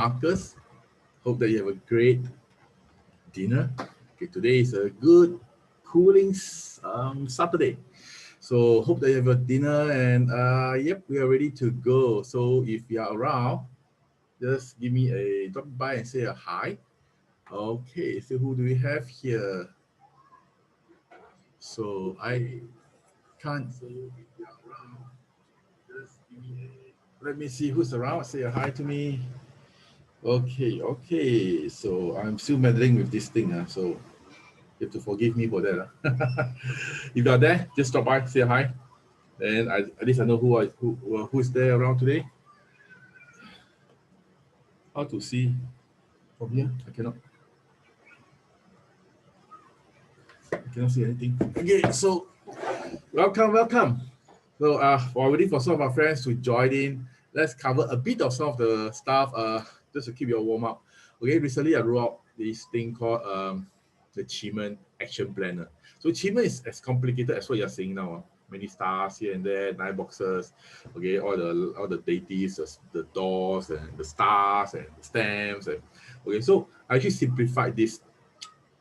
Marcus. Hope that you have a great dinner. Okay, today is a good cooling Saturday. So hope that you have a dinner and yep, we are ready to go. So if you are around, just give me a drop by and say a hi. Okay, so who do we have here? So I can't. Let me see who's around. Say a hi to me. Okay. So I'm still meddling with this thing. So you have to forgive me for that. If you're there, just stop by, say hi. And at least I know who is there around today. How to see from here? I cannot see anything. Okay, so welcome. So while waiting for some of our friends to join in, let's cover a bit of some of the stuff just to keep your warm up. Okay, recently I wrote out this thing called the Achievement Action Planner. So achievement is as complicated as what you're seeing now. Many stars here and there, 9 boxes. Okay, all the deities, the doors and the stars and the stamps. And okay, so I actually simplified this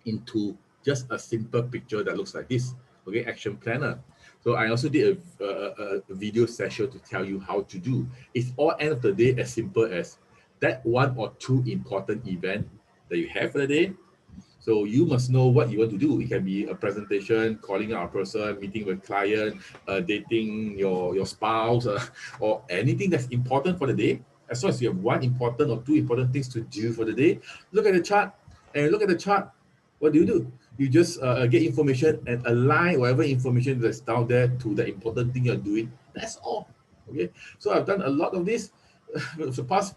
into just a simple picture that looks like this. Okay, action planner. So I also did a video session to tell you how to do. It's all end of the day as simple as that one or two important event that you have for the day. So you must know what you want to do. It can be a presentation, calling out a person, meeting with client, dating your spouse, or anything that's important for the day. As long as you have one important or two important things to do for the day, look at the chart and look at the chart. What do? You just get information and align whatever information that's down there to the important thing you're doing. That's all. Okay. So I've done a lot of this for the past,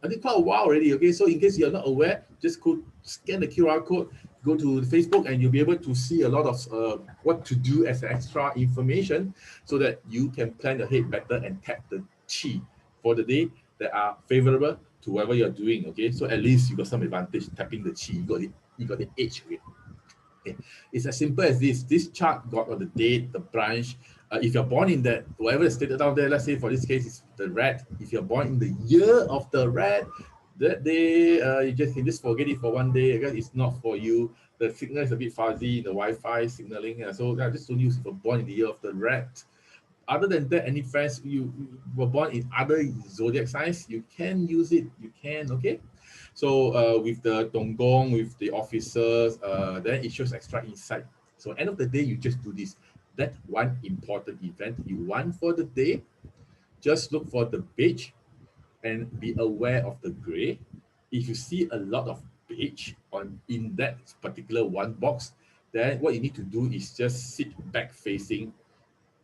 I think, quite a while already. Okay. So in case you're not aware, just go scan the QR code, go to Facebook, and you'll be able to see a lot of what to do as extra information so that you can plan ahead better and tap the chi for the day that are favorable to whatever you're doing. Okay. So at least you got some advantage tapping the chi. You got the edge. Okay. It's as simple as this. This chart got on the date, the branch. If you're born in that, whatever is stated down there, let's say for this case, it's the rat. If you're born in the year of the rat, that day, you can just forget it for one day because it's not for you. The signal is a bit fuzzy, the Wi-Fi signaling. So I just don't use if you're born in the year of the rat. Other than that, any friends you were born in other zodiac signs, you can use it. You can, okay? So with the Donggong, with the officers, then it shows extra insight. So end of the day, you just do this. That one important event you want for the day, just look for the beige and be aware of the gray. If you see a lot of beige in that particular one box, then what you need to do is just sit back facing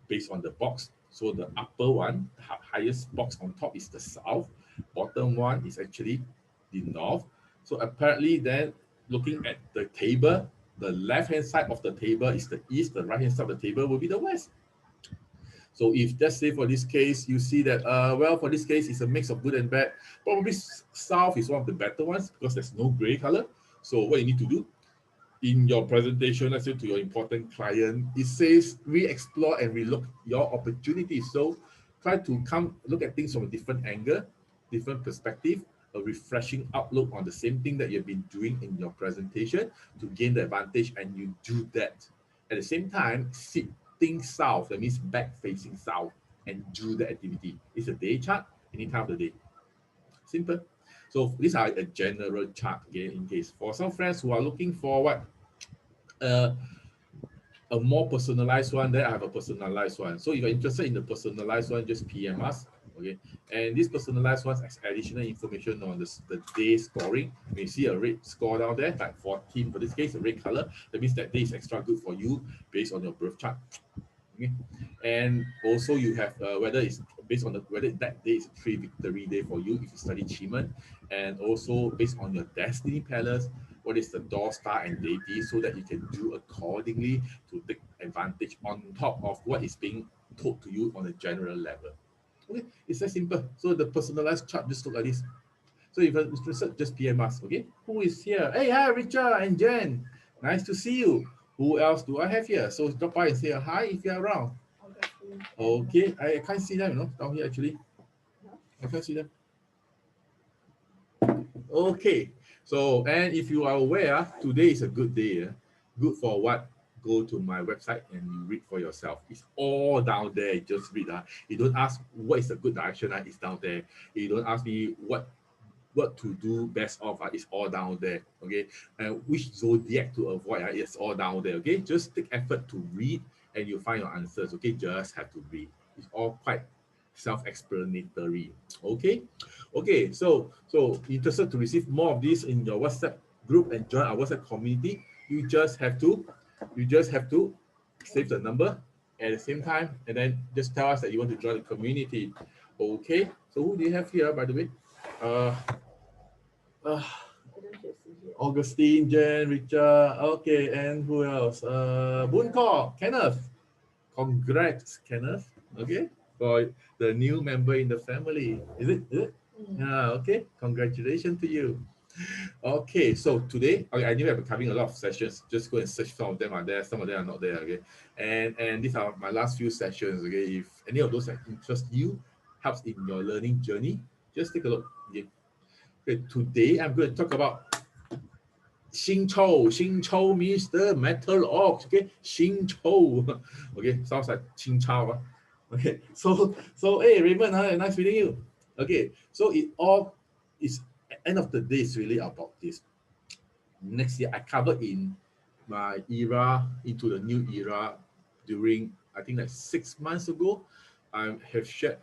based on the box. So the upper one, the highest box on top is the south. Bottom one is actually the north. So apparently then looking at the table, the left-hand side of the table is the east, the right-hand side of the table will be the west. So if let's say for this case, you see that, well, for this case, it's a mix of good and bad. Probably south is one of the better ones because there's no gray color. So what you need to do, in your presentation, let's say to your important client, it says re-explore and relook your opportunities. So try to look at things from a different angle, different perspective, a refreshing outlook on the same thing that you've been doing in your presentation to gain the advantage, and you do that. At the same time, sitting south, that means back facing south, and do the activity. It's a day chart, any time of the day. Simple. So these are a general chart, okay, in case. For some friends who are looking for what? A more personalized one, then I have a personalized one. So if you're interested in the personalized one, just PM us. Okay. And this personalized one has additional information on the day scoring. You see a red score down there, like 14 for this case, a red color. That means that day is extra good for you based on your birth chart. Okay. And also you have whether it's based on whether that day is a 3 victory day for you if you study achievement, and also based on your destiny palace, what is the door star and deity, so that you can do accordingly to take advantage on top of what is being told to you on a general level. Okay, it's that simple. So the personalized chart just look like this. So if you're interested, just PM us. Okay, who is here? Hey, hi, Richard and Jen. Nice to see you. Who else do I have here? So drop by and say hi if you're around. Okay, I can't see them, down here actually. I can't see them. Okay, so and if you are aware, today is a good day. Good for what? Go to my website and you read for yourself. It's all down there. Just read. You don't ask what is a good direction. It's down there. You don't ask me what to do best of. It's all down there. Okay, and which zodiac to avoid. It's all down there. Okay, just take effort to read and you'll find your answers. Okay, just have to read. It's all quite self-explanatory. Okay, okay. So interested to receive more of this in your WhatsApp group and join our WhatsApp community. You just have to save the number at the same time and then just tell us that you want to join the community. Okay. So who do you have here, by the way? Uh, uh Augustine, Jen, Richard. Okay, and who else? Boon Kok, Kenneth. Congrats, Kenneth. Okay, for the new member in the family. Is it? Is it? Yeah, okay. Congratulations to you. Okay, so today, okay, I knew I've been covering a lot of sessions. Just go and search. Some of them are there, some of them are not there. Okay, and these are my last few sessions. Okay, if any of those that interest you, helps in your learning journey, just take a look. Okay, okay, today I'm going to talk about Xing Chou. Xing Chou means the metal ox. Okay, Xing Chou. Okay, sounds like Qing Chao. Okay, so hey Raymond, nice meeting you. Okay, so it all is end of the day is really about this. Next year, I covered in my era into the new era during I think like 6 months ago. I have shared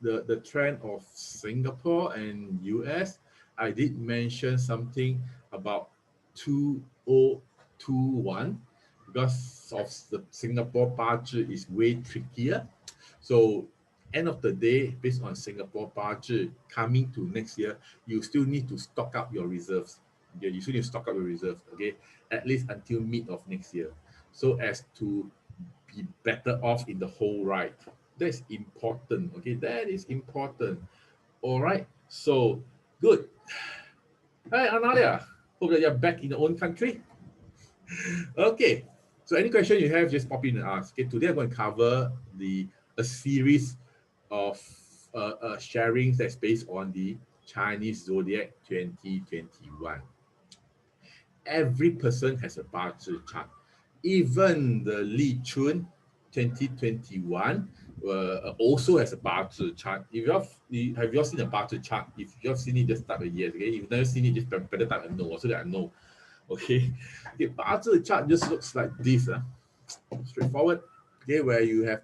the trend of Singapore and US. I did mention something about 2021 because of the Singapore budget is way trickier. So end of the day, based on Singapore budget coming to next year, you still need to stock up your reserves. Okay, you still need to stock up your reserves, okay, at least until mid of next year, so as to be better off in the whole ride. That's important, okay, that is important. All right, so good. Hi, Analia. Hope that you're back in your own country. Okay, so any question you have, just pop in and ask. Okay, today I'm going to cover a series of sharings that's based on the Chinese Zodiac 2021. Every person has a 八字 chart. Even the Li Chun 2021 also has a 八字 chart. If have you all seen a 八字 chart? If you have seen it, just type a yes. Okay, if you've never seen it, just better type a no so that I know. Okay, okay, 八字 chart just looks like this. Straightforward. Okay, where you have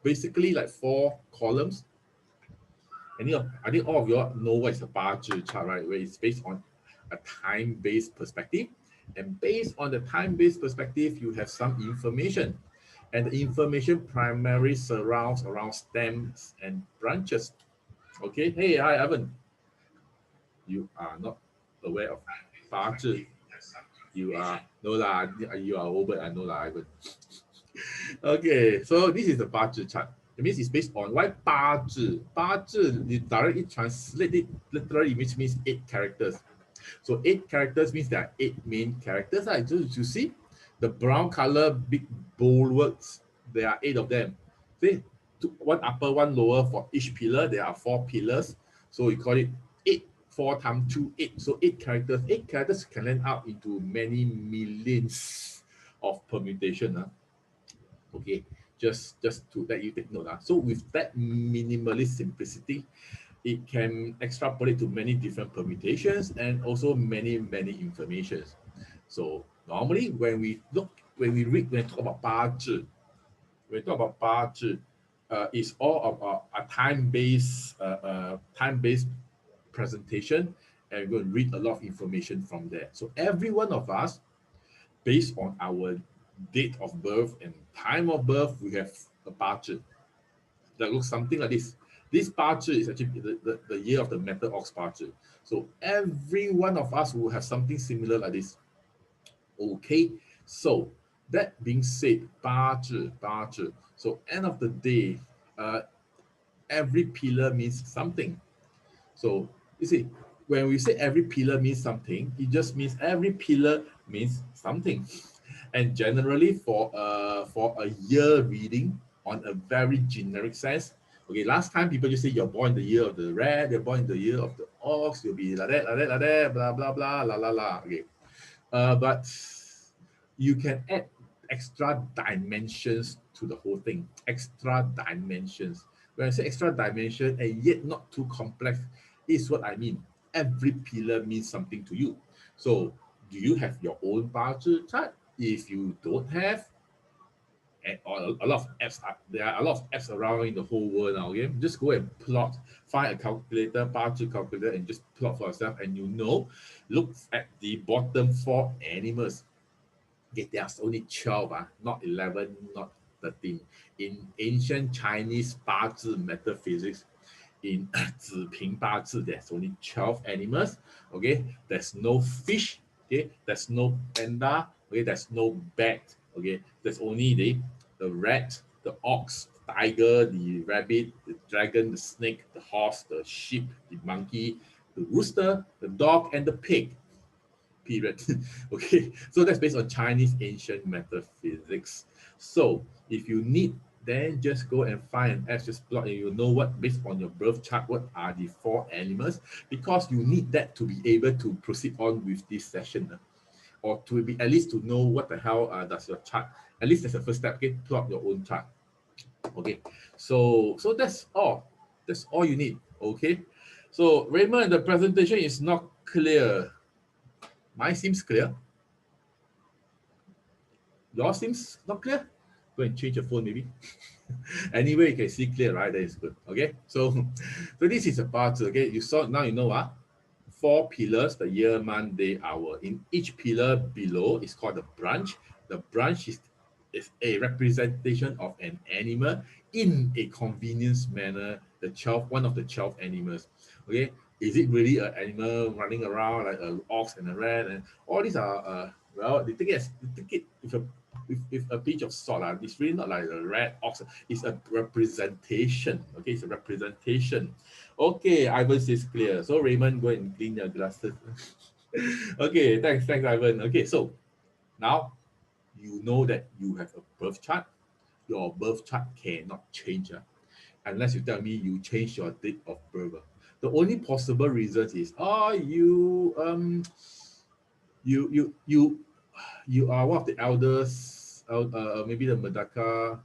basically like 4 columns. I think all of you all know what is a 八字 chart, right? Where it's based on a time-based perspective. And based on the time-based perspective, you have some information. And the information primarily surrounds around stems and branches. Okay, hey, hi, Evan. You are not aware of 八字. You are, no lah, you are over, I know lah, Ivan. Okay, so this is the 八字 chart. It means it's based on why 八字. 八字, you directly translate it literally, which means 8 characters. So 8 characters means there are 8 main characters. So you see the brown color big bold words, there are 8 of them. See, one upper, one lower for each pillar. There are 4 pillars. So we call it 8, 4 times 2, 8. So 8 characters. 8 characters can land out into many millions of permutation. Okay, just to let you take note. So with that minimalist simplicity, it can extrapolate to many different permutations and also many informations. So normally when we talk about 八字, when we talk about 八字, it's all about a time-based presentation, and we're going to read a lot of information from there. So every one of us, based on our date of birth and time of birth, we have a 八字 that looks something like this. This 八字 is actually the year of the metal ox 八字. So every one of us will have something similar like this. Okay, so that being said, 八字. So end of the day, every pillar means something. So you see, when we say every pillar means something, it just means every pillar means something. And generally for a year reading on a very generic sense, Okay, last time people just say you're born in the year of the rat, you're born in the year of the ox, you'll be like that, like that, like that, blah, blah, blah, la, la, la. Okay. But you can add extra dimensions to the whole thing. Extra dimensions. When I say extra dimension and yet not too complex, is what I mean. Every pillar means something to you. So, do you have your own Bazi chart? If you don't have, or a lot of apps there are a lot of apps around in the whole world now. Okay, just go and plot, find a calculator, Bazi calculator, and just plot for yourself, and look at the bottom four animals. Okay, there's only 12, not 11, not 13. In ancient Chinese 八字 metaphysics, in 子平 八字, there's only 12 animals. Okay, there's no fish. Okay, there's no panda. Okay, there's no bat. Okay, there's only the rat, the ox, the tiger, the rabbit, the dragon, the snake, the horse, the sheep, the monkey, the rooster, the dog, and the pig. Period. Okay, so that's based on Chinese ancient metaphysics. So if you need, then just go and find an app, just plot, and you know what, based on your birth chart, what are the four animals, because you need that to be able to proceed on with this session, or to be at least to know what the hell does your chart. At least that's the first step. Okay, plot your own chart. Okay, so that's all. That's all you need. Okay, so Raymond, the presentation is not clear. Mine seems clear. Yours seems not clear. Go and change your phone, maybe. Anyway, you can see clear, right? That is good. Okay. So this is a part. Okay. You saw, now you know four pillars: the year, month, day, hour. In each pillar below is called the branch. The branch is a representation of an animal in a convenience manner. One of the 12 animals. Okay. Is it really an animal running around like an ox and a rat? And all these are well, they take it with a pinch of salt. It's really not like a rat, ox. It's a representation. Okay, it's a representation. Okay, Ivan says clear. So Raymond, go and clean your glasses. Okay, thanks, Ivan. Okay, so now you know that you have a birth chart. Your birth chart cannot change unless you tell me you change your date of birth. The only possible reason is you are one of the elders, maybe the Medaka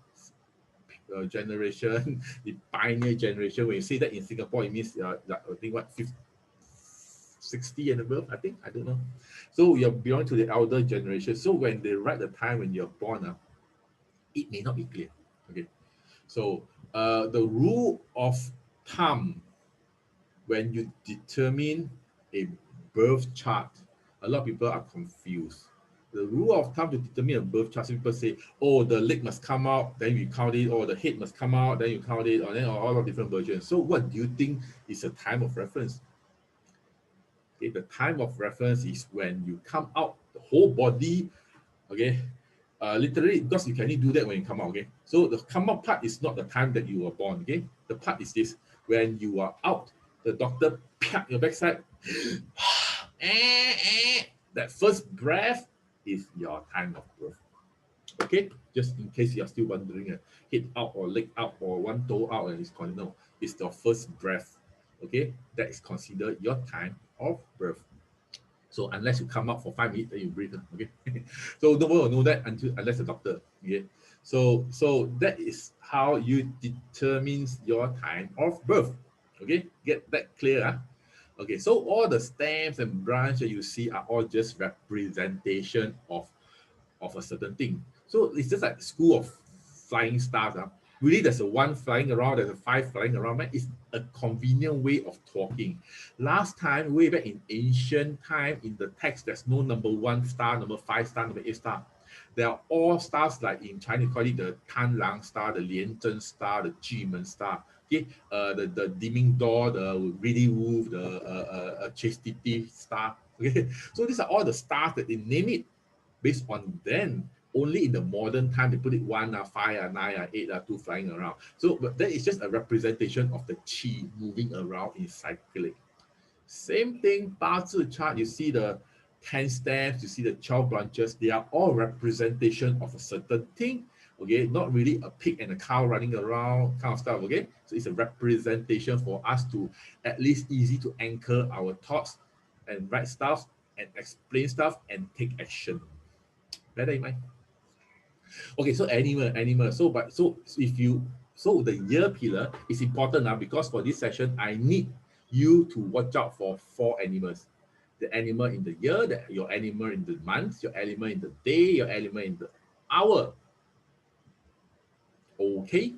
generation, the pioneer generation. When you say that in Singapore, it means I think what 50, 60 and above. I don't know. So you're belong to the elder generation. So when they write the time when you're born, it may not be clear. Okay. So the rule of thumb when you determine a birth chart, a lot of people are confused. The rule of thumb to determine a birth chart, people say, oh, the leg must come out, then you count it, or the head must come out, then you count it, or then all of different versions. So what do you think is a time of reference? Okay, the time of reference is when you come out, the whole body, okay, literally, because you can only do that when you come out, okay? So the come out part is not the time that you were born, okay? The part is this, when you are out, the doctor pat your backside, that first breath is your time of birth. Okay, just in case you're still wondering, head out or leg out or one toe out, and it's called, no, it's the first breath. Okay, that is considered your time of birth. So unless you come out for 5 minutes, then you breathe. Okay, so no one will know that unless the doctor. Okay, so that is how you determine your time of birth. Okay, get that clear? Okay, so all the stems and branches that you see are all just representation of a certain thing. So it's just like school of flying stars. Really, there's a one flying around, there's a five flying around. Man. It's a convenient way of talking. Last time, way back in ancient time, in the text, there's no number 1 star, number 5 star, number 8 star. They are all stars, like in Chinese, call it the Tanlang star, the Lianzhen star, the Jumen star. Okay, the dimming door, the reedy wolf, the chastity star. Okay, so these are all the stars that they name it based on then. Only in the modern time they put it 1, 5, 9, 8, 2 flying around. So but that is just a representation of the qi moving around in cyclic. Same thing, Bazi chart, you see the 10 steps, you see the 12 branches, they are all representation of a certain thing. Okay, not really a pig and a cow running around kind of stuff. Okay, so it's a representation for us to at least easy to anchor our thoughts and write stuff and explain stuff and take action. Better in mind. Okay, so animal. So the year pillar is important now because for this session, I need you to watch out for 4 animals. The animal in the year, your animal in the month, your animal in the day, your animal in the hour. Okay?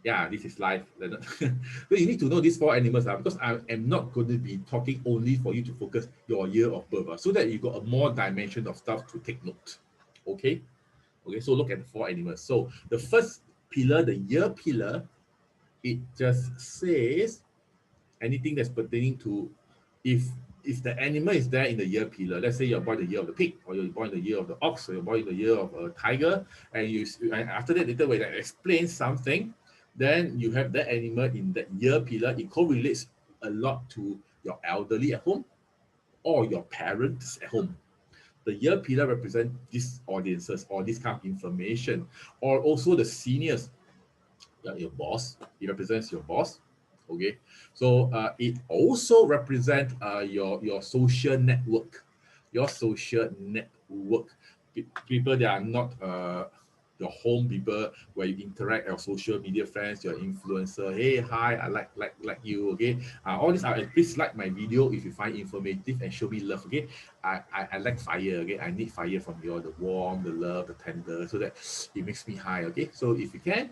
Yeah, this is live. So you need to know these 4 animals because I am not going to be talking only for you to focus your year of birth so that you got a more dimension of stuff to take note. Okay? Okay, so look at the 4 animals. So the first pillar, the year pillar, it just says anything that's pertaining to if the animal is there in the year pillar, let's say you're born in the year of the pig, or you're born in the year of the ox, or you're born in the year of a tiger, and after that later when I explain something, then you have that animal in that year pillar. It correlates a lot to your elderly at home or your parents at home. The year pillar represent these audiences or this kind of information, or also the seniors, your boss. It represents your boss. Okay, so it also represents your social network, your social network. People that are not your home people where you interact, your social media friends, your influencer. Hey, hi, I like you. Okay, all this. Please like my video if you find informative and show me love. Okay, I like fire. Okay, I need fire from you, the warm, the love, the tender, so that it makes me high. Okay, so if you can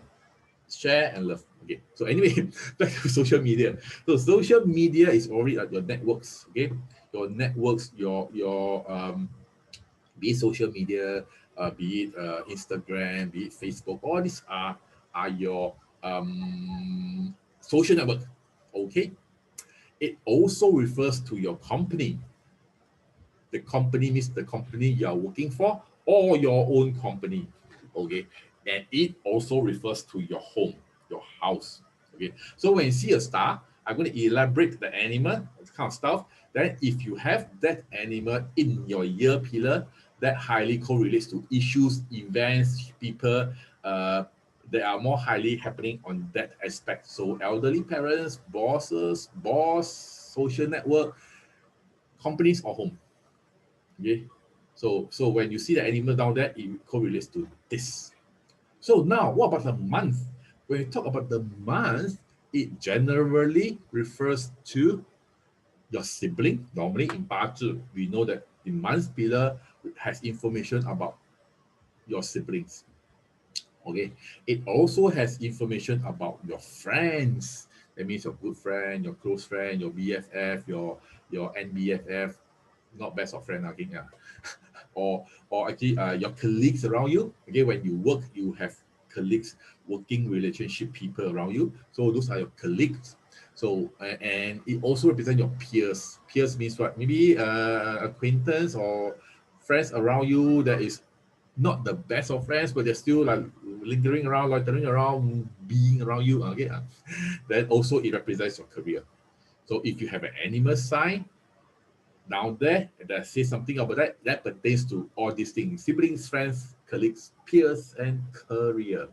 share and love. Okay, so anyway, back to social media. So social media is already at your networks. Okay, your networks, your be it social media, be it Instagram, be it Facebook. All these are your social network. Okay, it also refers to your company. The company means the company you are working for or your own company. Okay, and it also refers to your home, your house. Okay, so when you see a star, I'm going to elaborate the animal, this kind of stuff. Then if you have that animal in your year pillar, that highly correlates to issues, events, people that are more highly happening on that aspect. So elderly parents, bosses, boss, social network, companies or home. Okay, so when you see the animal down there, it correlates to this. So now, what about the month? When you talk about the month, it generally refers to your sibling. Normally in 八字, we know that the month pillar has information about your siblings. Okay, it also has information about your friends. That means your good friend, your close friend, your BFF, your NBFF, not best of friend. Okay, yeah. Or actually your colleagues around you. Okay, when you work, you have colleagues, working relationship people around you. So those are your colleagues. So and it also represents your peers. Peers means what? Maybe acquaintance or friends around you that is not the best of friends, but they're still like lingering around, loitering around, being around you. Okay, then also it represents your career. So if you have an animal sign down there that says something about that pertains to all these things: siblings, friends, colleagues, peers, and career.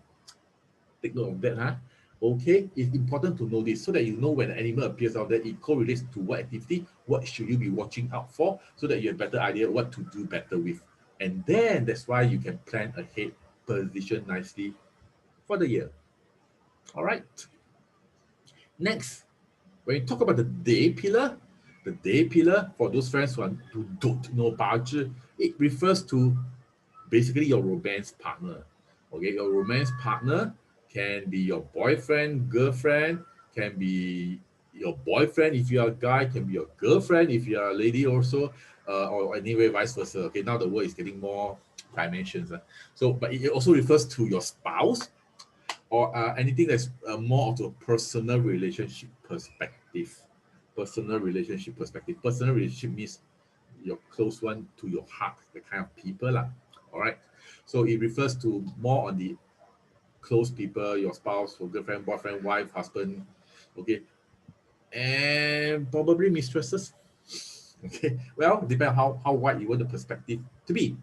Take note of that, huh? Okay, it's important to know this so that you know when an animal appears out there, it correlates to what activity, what should you be watching out for, so that you have a better idea what to do better with. And then that's why you can plan ahead, position nicely for the year. All right. Next, when you talk about the day pillar, for those friends who don't know 八字, it refers to basically your romance partner. Okay, your romance partner can be your boyfriend, girlfriend, can be your boyfriend if you are a guy, can be your girlfriend if you are a lady also, or anyway, vice versa. Okay, now the word is getting more dimensions. So, but it also refers to your spouse or anything that's more of a personal relationship perspective. Personal relationship perspective. Personal relationship means your close one to your heart, the kind of people lah. All right. So it refers to more on the close people, your spouse, your girlfriend, boyfriend, wife, husband. Okay. And probably mistresses. Okay. Well, depend how wide you want the perspective to be.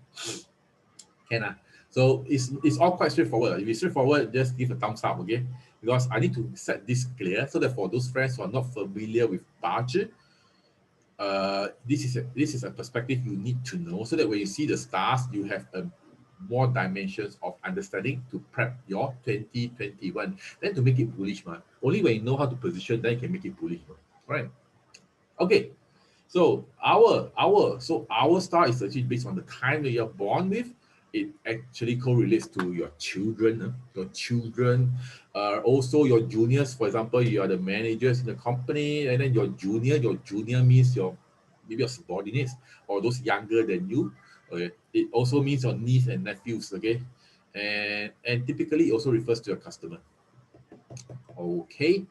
Can So it's all quite straightforward. If it's straightforward, just give a thumbs up, okay? Because I need to set this clear so that for those friends who are not familiar with Baji, this is a perspective you need to know so that when you see the stars, you have a more dimensions of understanding to prep your 2021. Then to make it bullish, man. Only when you know how to position, then you can make it bullish, man. Right? Okay. So our star is actually based on the time that you're born with. It actually correlates to your children, also your juniors. For example, you are the managers in the company, and then your junior means your maybe your subordinates or those younger than you. Okay, it also means your niece and nephews. Okay, and typically it also refers to your customer. Okay,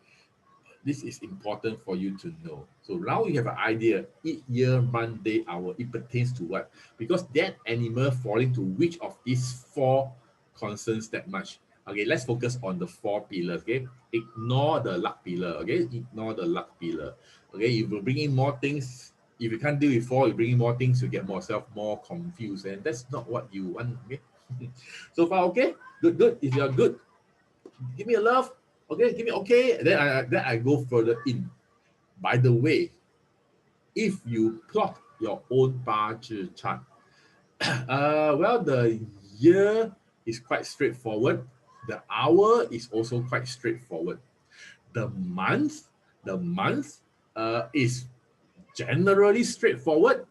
this is important for you to know. So now you have an idea, each year, month, day, hour, it pertains to what? Because that animal falling to which of these four concerns that much. Okay, let's focus on the four pillars. Okay, ignore the luck pillar. Okay, ignore the luck pillar. Okay, if you bring in more things, if you can't deal with four, you bring in more things, you get more confused, and that's not what you want. Okay, so far, okay, good. If you're good, give me a love. Okay, give me okay. Then I go further in. By the way, if you plot your own Bazi chart, well, the year is quite straightforward. The hour is also quite straightforward. The month, is generally straightforward,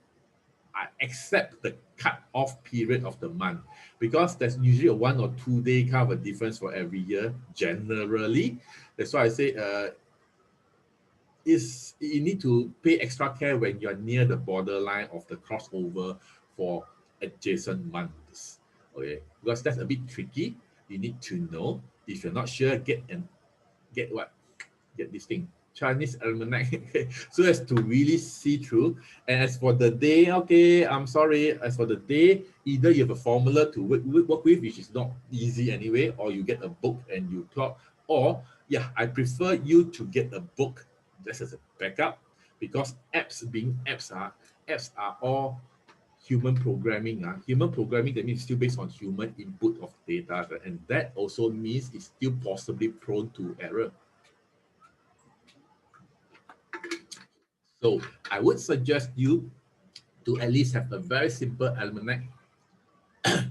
except the cut-off period of the month, because there's usually a 1 or 2 day kind of a difference for every year. Generally, that's why I say is you need to pay extra care when you're near the borderline of the crossover for adjacent months. Okay, because that's a bit tricky. You need to know. If you're not sure, get what? Get this thing. Chinese almanac. So as to really see through. And as for the day, okay, I'm sorry. As for the day, either you have a formula to work with, which is not easy anyway, or you get a book and you plot, or yeah, I prefer you to get a book just as a backup, because apps are all human programming. Human programming, that means still based on human input of data, and that also means it's still possibly prone to error. So I would suggest you to at least have a very simple almanac,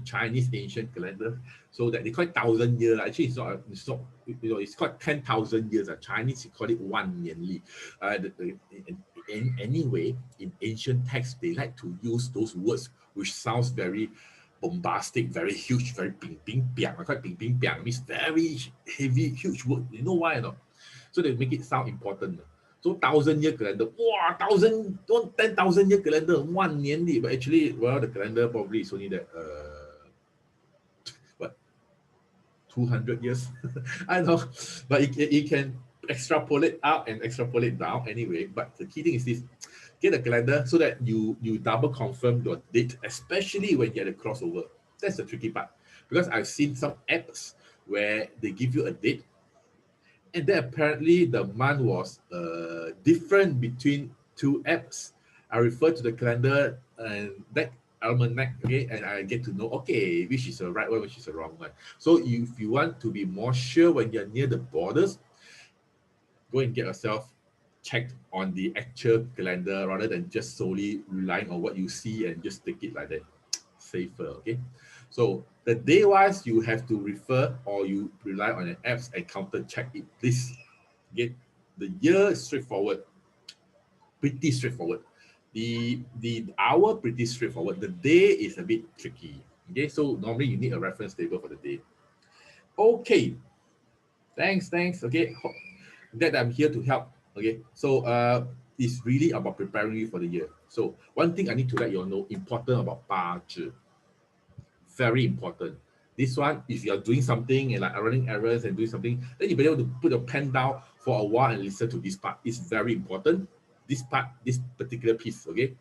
Chinese ancient calendar, so that they call it 1,000 years. Actually, it's called 10,000 years. Chinese, you call it 1年历. Anyway, in ancient texts, they like to use those words which sounds very bombastic, very huge, very bing bing biang. I call it bing bing biang. It means very heavy, huge word. You know why or not? So they make it sound important. So 1,000 year calendar, wow, 10,000 year calendar, 1年历. But actually, well, the calendar probably is only that 200 years. I know, but it can extrapolate up and extrapolate down anyway. But the key thing is this: get a calendar so that you double confirm your date, especially when you get a crossover. That's the tricky part, because I've seen some apps where they give you a date, and then apparently the month was different between two apps. I refer to the calendar and that almanac, okay, and I get to know, okay, which is the right one, which is the wrong one. So if you want to be more sure when you're near the borders, go and get yourself checked on the actual calendar rather than just solely relying on what you see and just take it like that. Safer, okay? So the day wise, you have to refer or you rely on an apps and counter check it. Please get the year is straightforward, pretty straightforward. The hour pretty straightforward. The day is a bit tricky. Okay, so normally you need a reference table for the day. Okay, thanks. Okay, that I'm here to help. Okay, so it's really about preparing you for the year. So one thing I need to let you all know, important about Bazi, very important. This one, if you're doing something and like running errands and doing something, then you'll be able to put your pen down for a while and listen to this part. It's very important. This part, this particular piece, okay?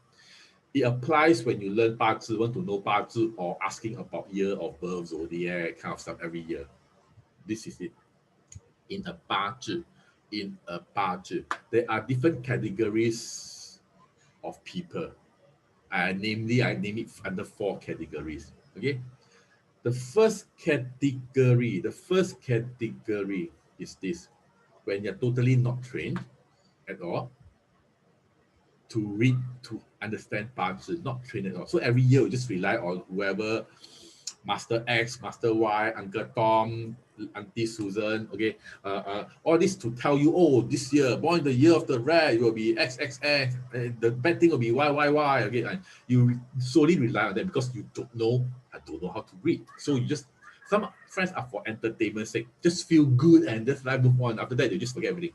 It applies when you learn Bazi, want to know Bazi, or asking about year of birth, zodiac, kind of stuff every year. This is it. In a Bazi, there are different categories of people. Namely, I name it under 4 categories. Okay. The first category is this: when you're totally not trained at all to read, to understand 八字, not trained at all. So every year you just rely on whoever, Master X, Master Y, Uncle Tom, Auntie Susan, okay, all this to tell you, oh, this year, born in the year of the rat, you will be XXX, and the bad thing will be YYY, okay, and you solely rely on them because you don't know, I don't know how to read. So you just, some friends are for entertainment's sake, just feel good and just like move on. After that, they just forget everything.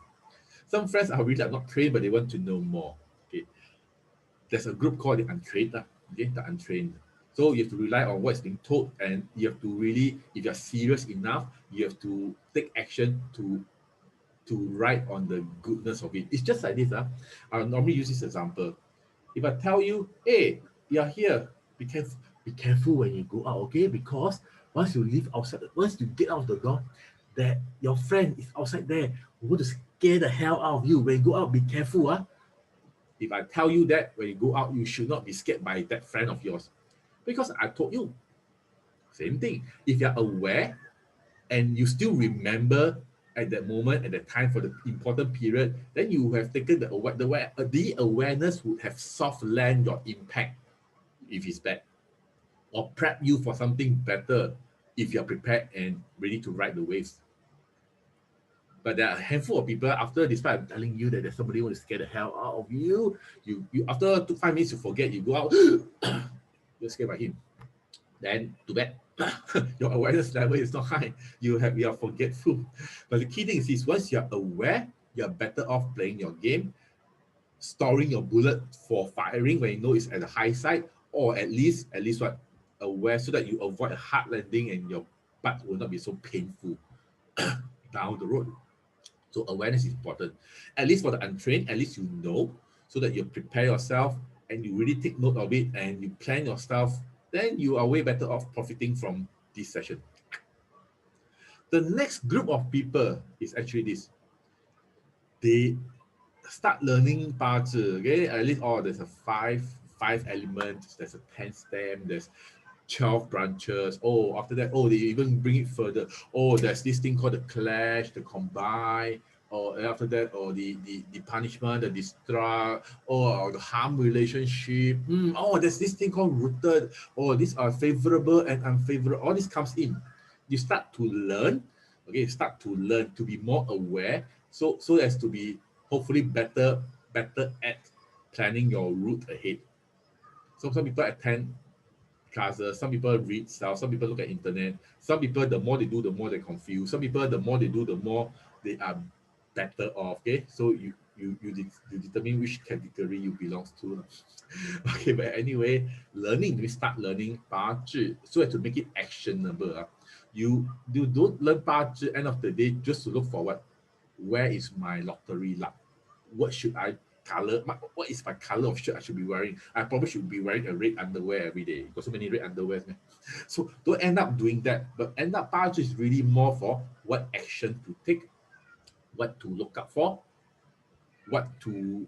Some friends are really not trained, but they want to know more. Okay, there's a group called the untrained, okay, the untrained. So you have to rely on what's being told, and you have to really, if you're serious enough, you have to take action to write on the goodness of it. It's just like this. I normally use this example. If I tell you, hey, you're here, be careful when you go out, okay? Because once you leave outside, once you get out of the door, that your friend is outside there who want to scare the hell out of you. When you go out, be careful. If I tell you that when you go out, you should not be scared by that friend of yours. Because I told you. Same thing. If you're aware and you still remember at that moment, at that time for the important period, then you have taken the awareness would have soft land your impact if it's bad, or prep you for something better if you're prepared and ready to ride the waves. But there are a handful of people, after despite I'm telling you that there's somebody who want to scare the hell out of you, you after 5 minutes you forget, you go out, you're scared by him. Then too bad. Your awareness level is not high. You are forgetful. But the key thing is once you're aware, you're better off playing your game, storing your bullet for firing when you know it's at the high side, or at least what, aware, so that you avoid a hard landing and your butt will not be so painful down the road. So awareness is important. At least for the untrained, at least you know, so that you prepare yourself and you really take note of it and you plan your stuff, then you are way better off profiting from this session. The next group of people is actually this. They start learning 八字, okay? At least, there's a five elements, there's a 10 stem, there's 12 branches. After that, they even bring it further. There's this thing called the clash, the combine, or after that, the punishment, the distract, or the harm relationship. There's this thing called rooted. These are favorable and unfavorable. All this comes in. You start to learn, okay? Start to learn to be more aware, so as to be hopefully better at planning your route ahead. So some people attend classes, some people read stuff, some people look at internet, some people the more they do, the more they confuse. Some people the more they do, the more they are better off. Okay, so you determine which category you belong to. Okay, but anyway, we start learning 八字 so as to make it actionable. You don't learn 八字end of the day just to look for where is my lottery luck? What should I color? What is my color of shirt I should be wearing? I probably should be wearing a red underwear every day. Got so many red underwears, man. So don't end up doing that. But end up 八字 is really more for what action to take, what to look up for, what to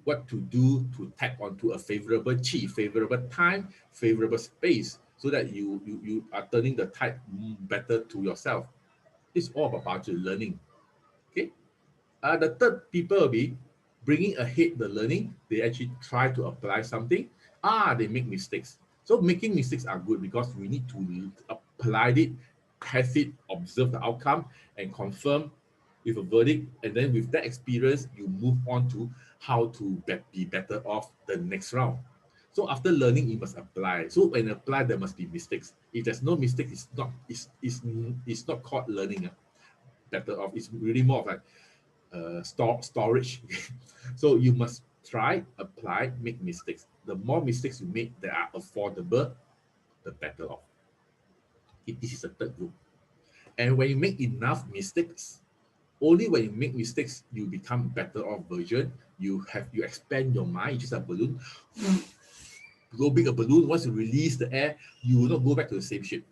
do to tap onto a favorable chi, favorable time, favorable space, so that you are turning the tide better to yourself. It's all about 八字 learning. Okay. The third people will be bringing ahead the learning. They actually try to apply something. They make mistakes. So making mistakes are good because we need to apply it, test it, observe the outcome, and confirm with a verdict. And then with that experience, you move on to how to be better off the next round. So after learning, you must apply. So when apply, there must be mistakes. If there's no mistake, it's not called learning. Better off. It's really more of like storage. So you must try, apply, make mistakes. The more mistakes you make that are affordable, the better off. This is the third group. And when you make enough mistakes, only when you make mistakes, you become better off version. You expand your mind, just a balloon. Go big a balloon, once you release the air, you will not go back to the same shape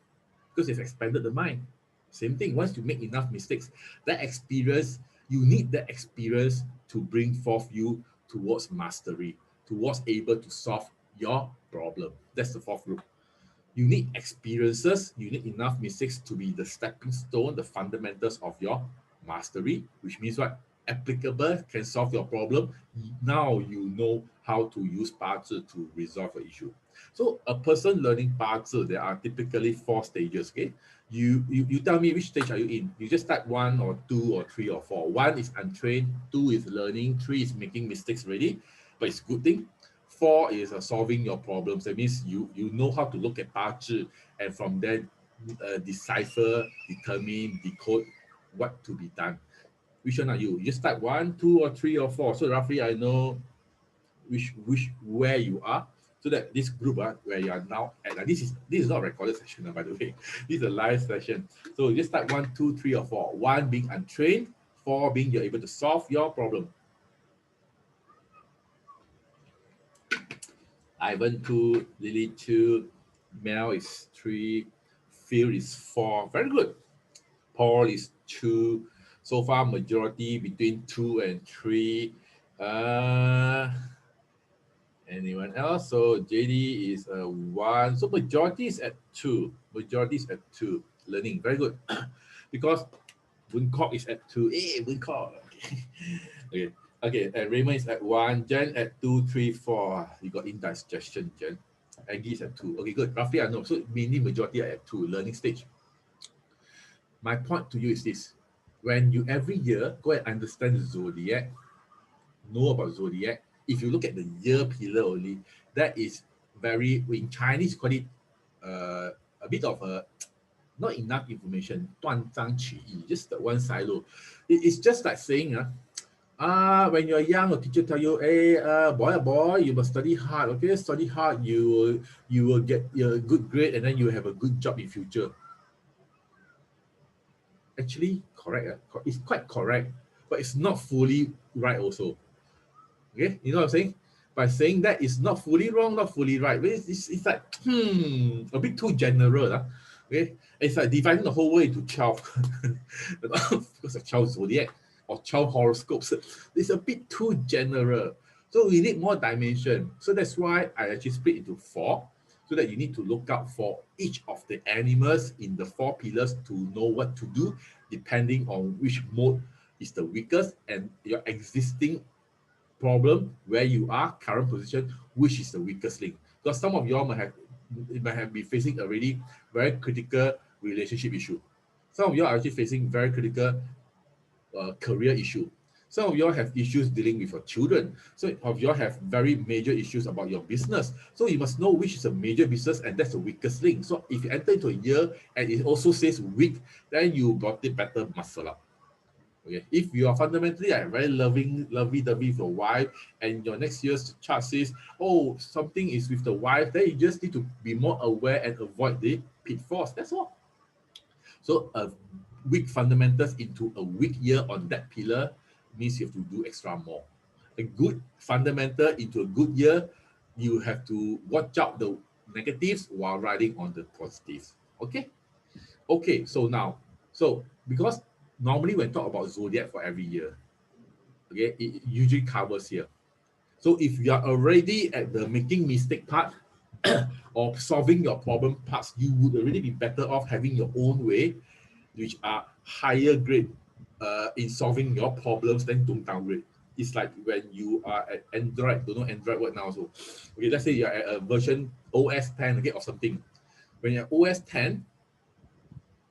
because it's expanded the mind. Same thing, once you make enough mistakes, that experience, you need that experience to bring forth you towards mastery, towards able to solve your problem. That's the fourth group. You need experiences, you need enough mistakes to be the stepping stone, the fundamentals of your mastery, which means what? Applicable, can solve your problem. Now you know how to use 八字 to resolve an issue. So a person learning 八字, there are typically 4 stages. Okay, you tell me which stage are you in. You just start 1 or 2 or 3 or 4. 1 is untrained, 2 is learning, 3 is making mistakes already, but it's a good thing. 4 is solving your problems. That means you know how to look at 八字 and from there decipher, determine, decode what to be done. Which one are you? You just start 1, 2, or 3 or 4. So roughly I know where you are. So that this group where you are now at, this is not a recorded session, by the way. This is a live session. So you just start 1, 2, 3, or 4. 1 being untrained, 4 being you're able to solve your problem. Ivan 2, Lily 2, Mel is 3, Phil is 4. Very good. Paul is 2. So far, majority between 2 and 3. Anyone else? So JD is 1. So majority is at 2. Majority is at 2. Learning. Very good. Because Bunkok is at 2. Hey, Bunkok. Okay. Okay, and Raymond is at 1. Jen at 2, 3, 4. You got indigestion, Jen. Aggie is at 2. Okay, good. Roughly I know. So mainly majority are at 2. Learning stage. My point to you is this. When you every year go and understand the Zodiac, know about Zodiac, if you look at the year pillar only, that is very, in Chinese, call it a bit of a, not enough information, 断章取义, just the one silo. It's just like saying, when you're young, a teacher tell you, hey, boy, you must study hard, okay? Study hard, you will get a good grade and then you have a good job in future. Actually, correct. It's quite correct, but it's not fully right also. Okay, you know what I'm saying? By saying that it's not fully wrong, not fully right. It's like, a bit too general. Okay, it's like dividing the whole world into 12. Because of 12 zodiac or 12 horoscopes. It's a bit too general. So we need more dimension. So that's why I actually split into 4. So that you need to look out for each of the animals in the 4 pillars to know what to do, depending on which mode is the weakest and your existing problem, where you are, current position, which is the weakest link. Because some of y'all might have been facing a really very critical relationship issue. Some of y'all are actually facing very critical career issue. Some of y'all have issues dealing with your children. Some of y'all have very major issues about your business. So you must know which is a major business and that's the weakest link. So if you enter into a year and it also says weak, then you got it better muscle up. Okay, if you are fundamentally very lovey-dovey with your wife, and your next year's chart says, oh, something is with the wife, then you just need to be more aware and avoid the pitfalls. That's all. So a weak fundamentals into a weak year on that pillar means you have to do extra more. A good fundamental into a good year, you have to watch out the negatives while riding on the positives. Okay. Okay. So now, because normally when talk about zodiac for every year, okay, it usually covers here. So if you are already at the making mistake part or solving your problem parts, you would already be better off having your own way, which are higher grade in solving your problems than don't downgrade. It's like when you are at Android, don't know Android what now. So, okay, let's say you're at a version OS 10, okay, or something. When you're OS 10,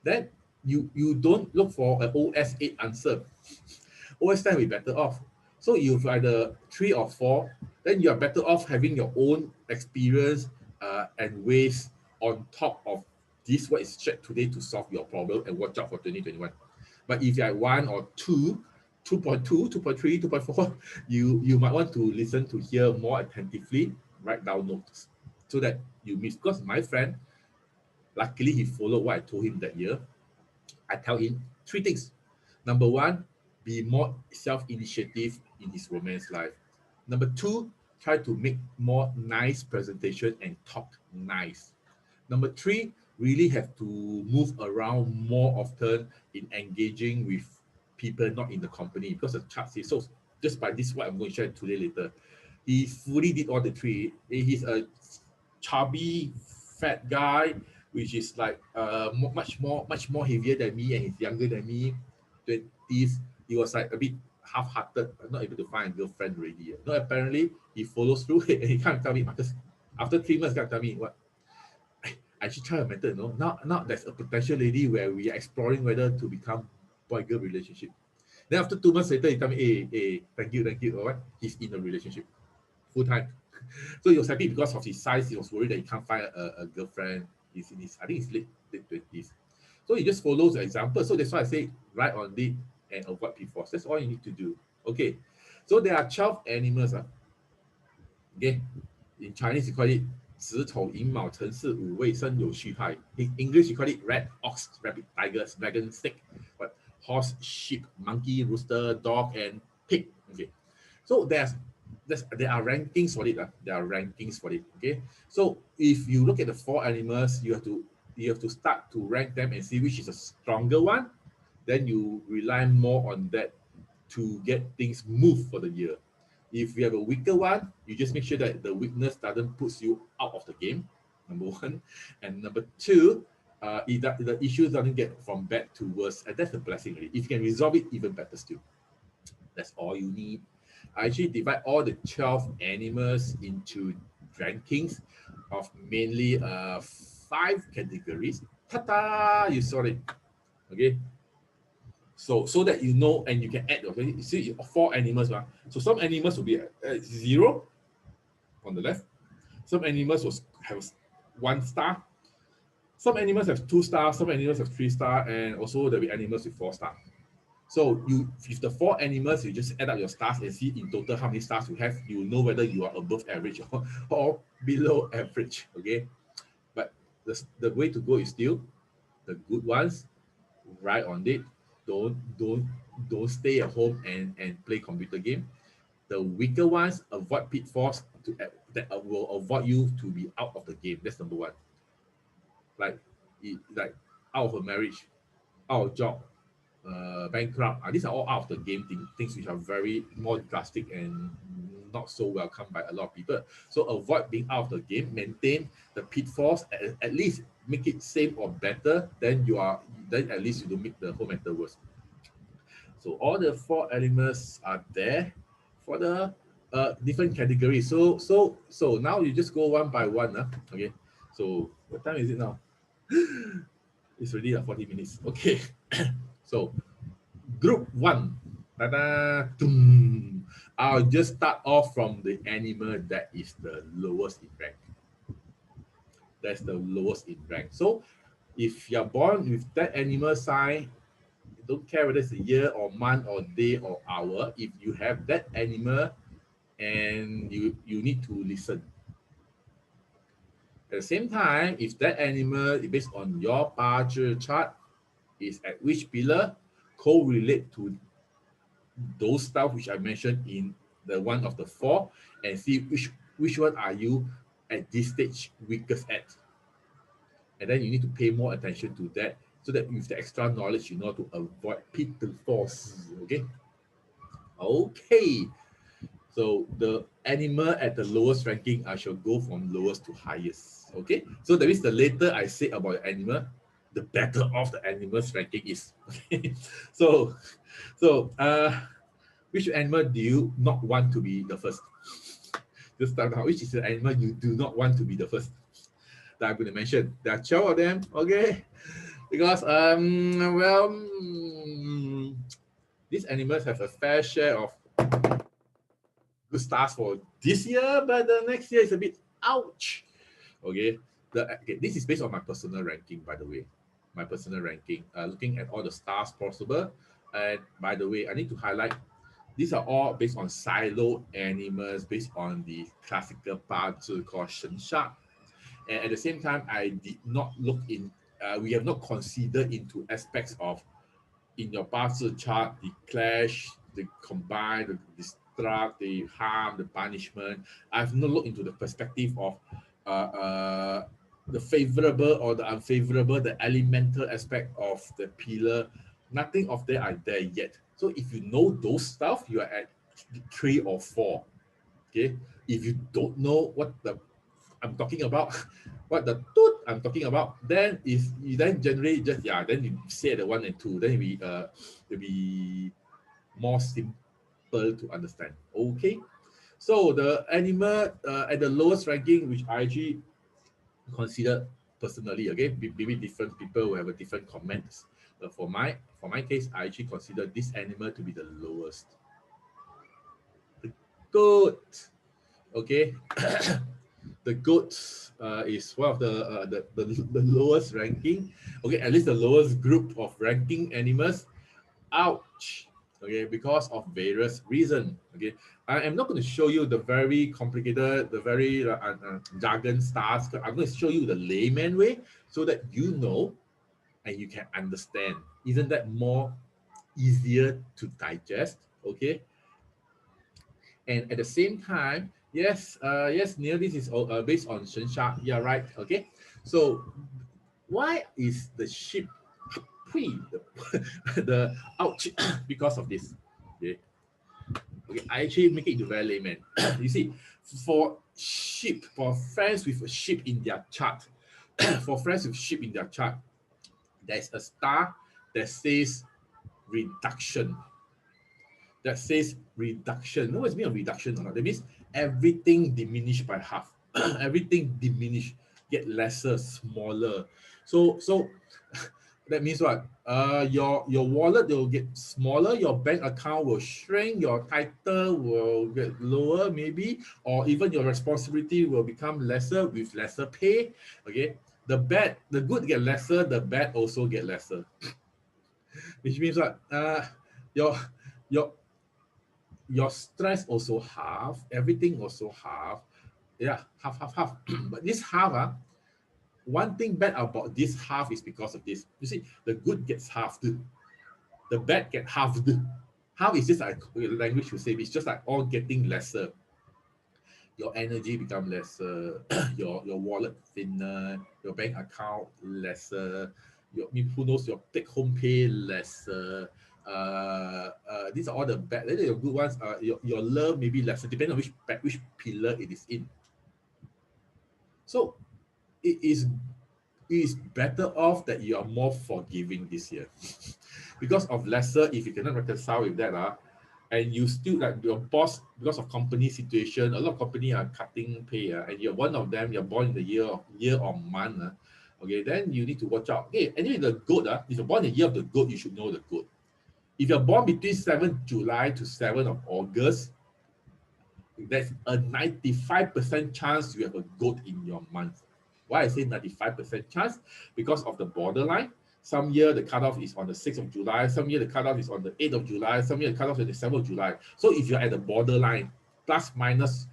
then you don't look for an OS 8 answer. OS 10 will be better off. So you've either 3 or 4, then you're better off having your own experience and ways on top of this, what is shared today to solve your problem and watch out for 2021. But if you're at 1 or 2, 2.2, 2.3, 2.4, you might want to listen to hear more attentively, write down notes so that you miss. Because my friend, luckily he followed what I told him that year. I tell him 3 things. Number 1, be more self-initiative in his romance life. Number 2, try to make more nice presentation and talk nice. Number 3, really have to move around more often in engaging with people not in the company, because the chart says so. Just by this, what I'm going to share today later, he fully did all the 3. He's a chubby, fat guy, which is like much more heavier than me, and he's younger than me, 20s. He was like a bit half-hearted, not able to find a girlfriend already. No, apparently he follows through it, and he can't tell me, Marcus, after 3 months, can't tell me what. I should try a method, no? Now there's a potential lady where we are exploring whether to become boy-girl relationship. Then after 2 months later, he tell me, hey, thank you, or what? He's in a relationship, full time. So he was happy because of his size. He was worried that he can't find a girlfriend. He's in his, I think he's late 20s. So he just follows the example. So that's why I say write on it and avoid pitfalls. That's all you need to do. Okay. So there are 12 animals. Okay. In Chinese, you call it 子丑寅卯辰巳午未申酉戌亥. In English, you call it rat, ox, rabbit, tiger, dragon, snake, but horse, sheep, monkey, rooster, dog, and pig. Okay. So there are rankings for it. There are rankings for it. Okay. So if you look at the 4 animals, you have to start to rank them and see which is a stronger one. Then you rely more on that to get things moved for the year. If you have a weaker one, you just make sure that the weakness doesn't push you out of the game, number 1. And number 2, the issue doesn't get from bad to worse. And that's a blessing really. If you can resolve it, even better still. That's all you need. I actually divide all the 12 animals into rankings of mainly 5 categories. Ta-da! You saw it. Okay. So that you know, and you can add. Okay, you see 4 animals. So some animals will be at 0 on the left. Some animals will have 1 star. Some animals have 2 stars. Some animals have 3 stars, and also there'll be animals with 4 stars. So if the 4 animals, you just add up your stars and see in total how many stars you have. You know whether you are above average or below average. Okay, but the way to go is still the good ones. Write on it. Don't stay at home and play computer game. The weaker ones, avoid pitfalls that will avoid you to be out of the game. That's number 1. Like out of a marriage, out of job, bankrupt. These are all out of the game things which are very more drastic and not so welcome by a lot of people. So avoid being out of the game. Maintain the pitfalls. At least make it same or better. Then at least you don't make the whole matter worse. So all the 4 elements are there for the different categories. So now you just go one by one. Okay. So what time is it now? It's already 40 minutes. Okay. So group 1. Ta-da! I'll just start off from the animal that is the lowest in rank. That's the lowest in rank. So if you're born with that animal sign, don't care whether it's a year or month or day or hour, if you have that animal, and you need to listen. At the same time, if that animal is based on your budget chart, is at which pillar, correlate to those stuff which I mentioned in the one of the 4, and see which one are you at this stage weakest at. And then you need to pay more attention to that, so that with the extra knowledge, you know to avoid pitfalls. Okay. Okay. So the animal at the lowest ranking, I shall go from lowest to highest. Okay. So that means the later I say about the animal, the better off the animal's ranking is. Okay. So which animal do you not want to be the first? Just start out. Which is the animal you do not want to be the first that I'm going to mention? There are 12 of them. Okay. Because these animals have a fair share of good stars for this year, but the next year is a bit ouch. Okay. This is based on my personal ranking, by the way. My personal ranking, looking at all the stars possible. And by the way, I need to highlight, these are all based on silo animals, based on the classical parts called Shen Sha. And at the same time, I did not look in, we have not considered into aspects of, in your parts chart, the clash, the combine, the destruct, the harm, the punishment. I've not looked into the perspective of the favorable or the unfavorable, the elemental aspect of the pillar. Nothing of that are there yet. So if you know those stuff, you are at 3 or 4. Okay. If you don't know what I'm talking about, what the toot I'm talking about, then if you then generate just then you say the 1 and 2, then it'll be more simple to understand. Okay, so the animal at the lowest ranking, which I actually consider personally, okay, maybe different people will have a different comments. But for my case, I actually consider this animal to be the lowest. The goat, okay. The goat is one of the lowest ranking, okay, at least the lowest group of ranking animals. Ouch. Okay, because of various reasons. Okay, I am not going to show you the very complicated, the very jargon stars. I'm going to show you the layman way so that you know and you can understand. Isn't that more easier to digest? Okay, and at the same time, yes, Neil, this is based on Shensha. Yeah, right. Okay, so why is the sheep the, the ouch because of this? Okay, okay, I actually make it into very layman. You see, for sheep, for friends with a sheep in their chart, for friends with sheep in their chart, there's a star that says reduction. That says reduction. You know what's mean of reduction or not? That means everything diminished by half. Everything diminished, get lesser, smaller. So that means what? Your wallet will get smaller, your bank account will shrink, your title will get lower, maybe, or even your responsibility will become lesser with lesser pay. Okay. The good get lesser, the bad also get lesser. Which means what? Your your your stress also half, everything also half. Yeah, half. But this half, one thing bad about this half is because of this. You see, the good gets halved, the bad get halved. Half is just like language you say, it's just like all getting lesser. Your energy become lesser, your wallet thinner, your bank account lesser, who knows, your take home pay lesser. These are all the bad. Then your good ones. Your love maybe lesser, depending on which pillar it is in. So it is better off that you are more forgiving this year because of lesser. If you cannot reconcile with that, and you still like your boss, because of company situation, a lot of company are cutting pay, and you're one of them, you're born in the year or month, okay, then you need to watch out. Okay, anyway, the goat, if you're born in the year of the goat, you should know the goat. If you're born between 7th July to 7th of August, there's a 95% chance you have a goat in your month. Why I say 95% chance? Because of the borderline. Some year the cutoff is on the 6th of July, some year the cutoff is on the 8th of July, some year the cutoff is the 7th of July. So if you're at the borderline, plus minus,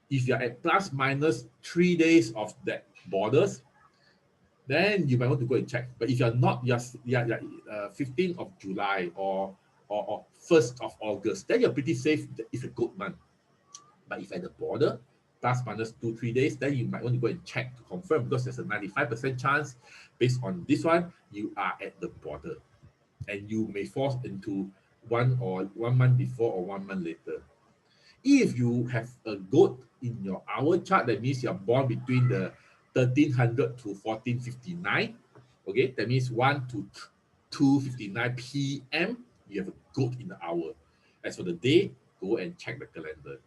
if you're at plus minus 3 days of that borders, then you might want to go and check. But if you're not, you're 15th of July or 1st of August, then you're pretty safe. It's a good month. But if at the border, plus minus 2-3 days, then you might want to go and check to confirm, because there's a 95% chance based on this one, you are at the border. And you may fall into 1 month before or 1 month later. If you have a goat in your hour chart, that means you're born between the 1300 to 1459. Okay, that means 1 to 2:59 p.m. You have a goat in the hour. As for the day, go and check the calendar.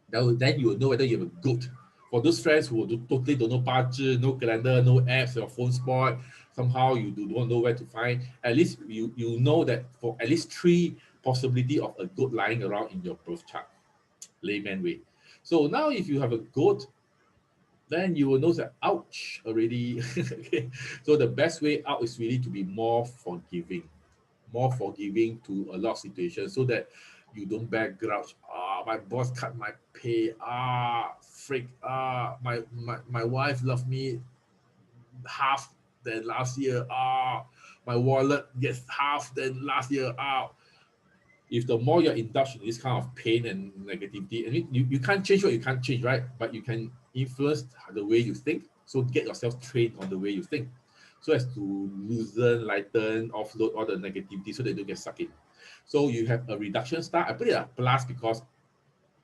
Then you will know whether you have a goat. For those friends who totally don't know budget, no calendar, no apps, your phone spoiled, somehow you don't know where to find, at least you know that for at least 3 possibility of a goat lying around in your birth chart, layman way. So now if you have a goat, then you will know that ouch already. Okay, so the best way out is really to be more forgiving to a lot of situations, so that you don't bear grudge. My boss cut my pay. Freak. My wife loved me half than last year. My wallet gets half than last year. If the more you're indulged in this kind of pain and negativity, and you can't change what you can't change, right? But you can influence the way you think. So get yourself trained on the way you think, so as to loosen, lighten, offload all the negativity, so they don't get sucked in. So you have a reduction star. I put it a plus because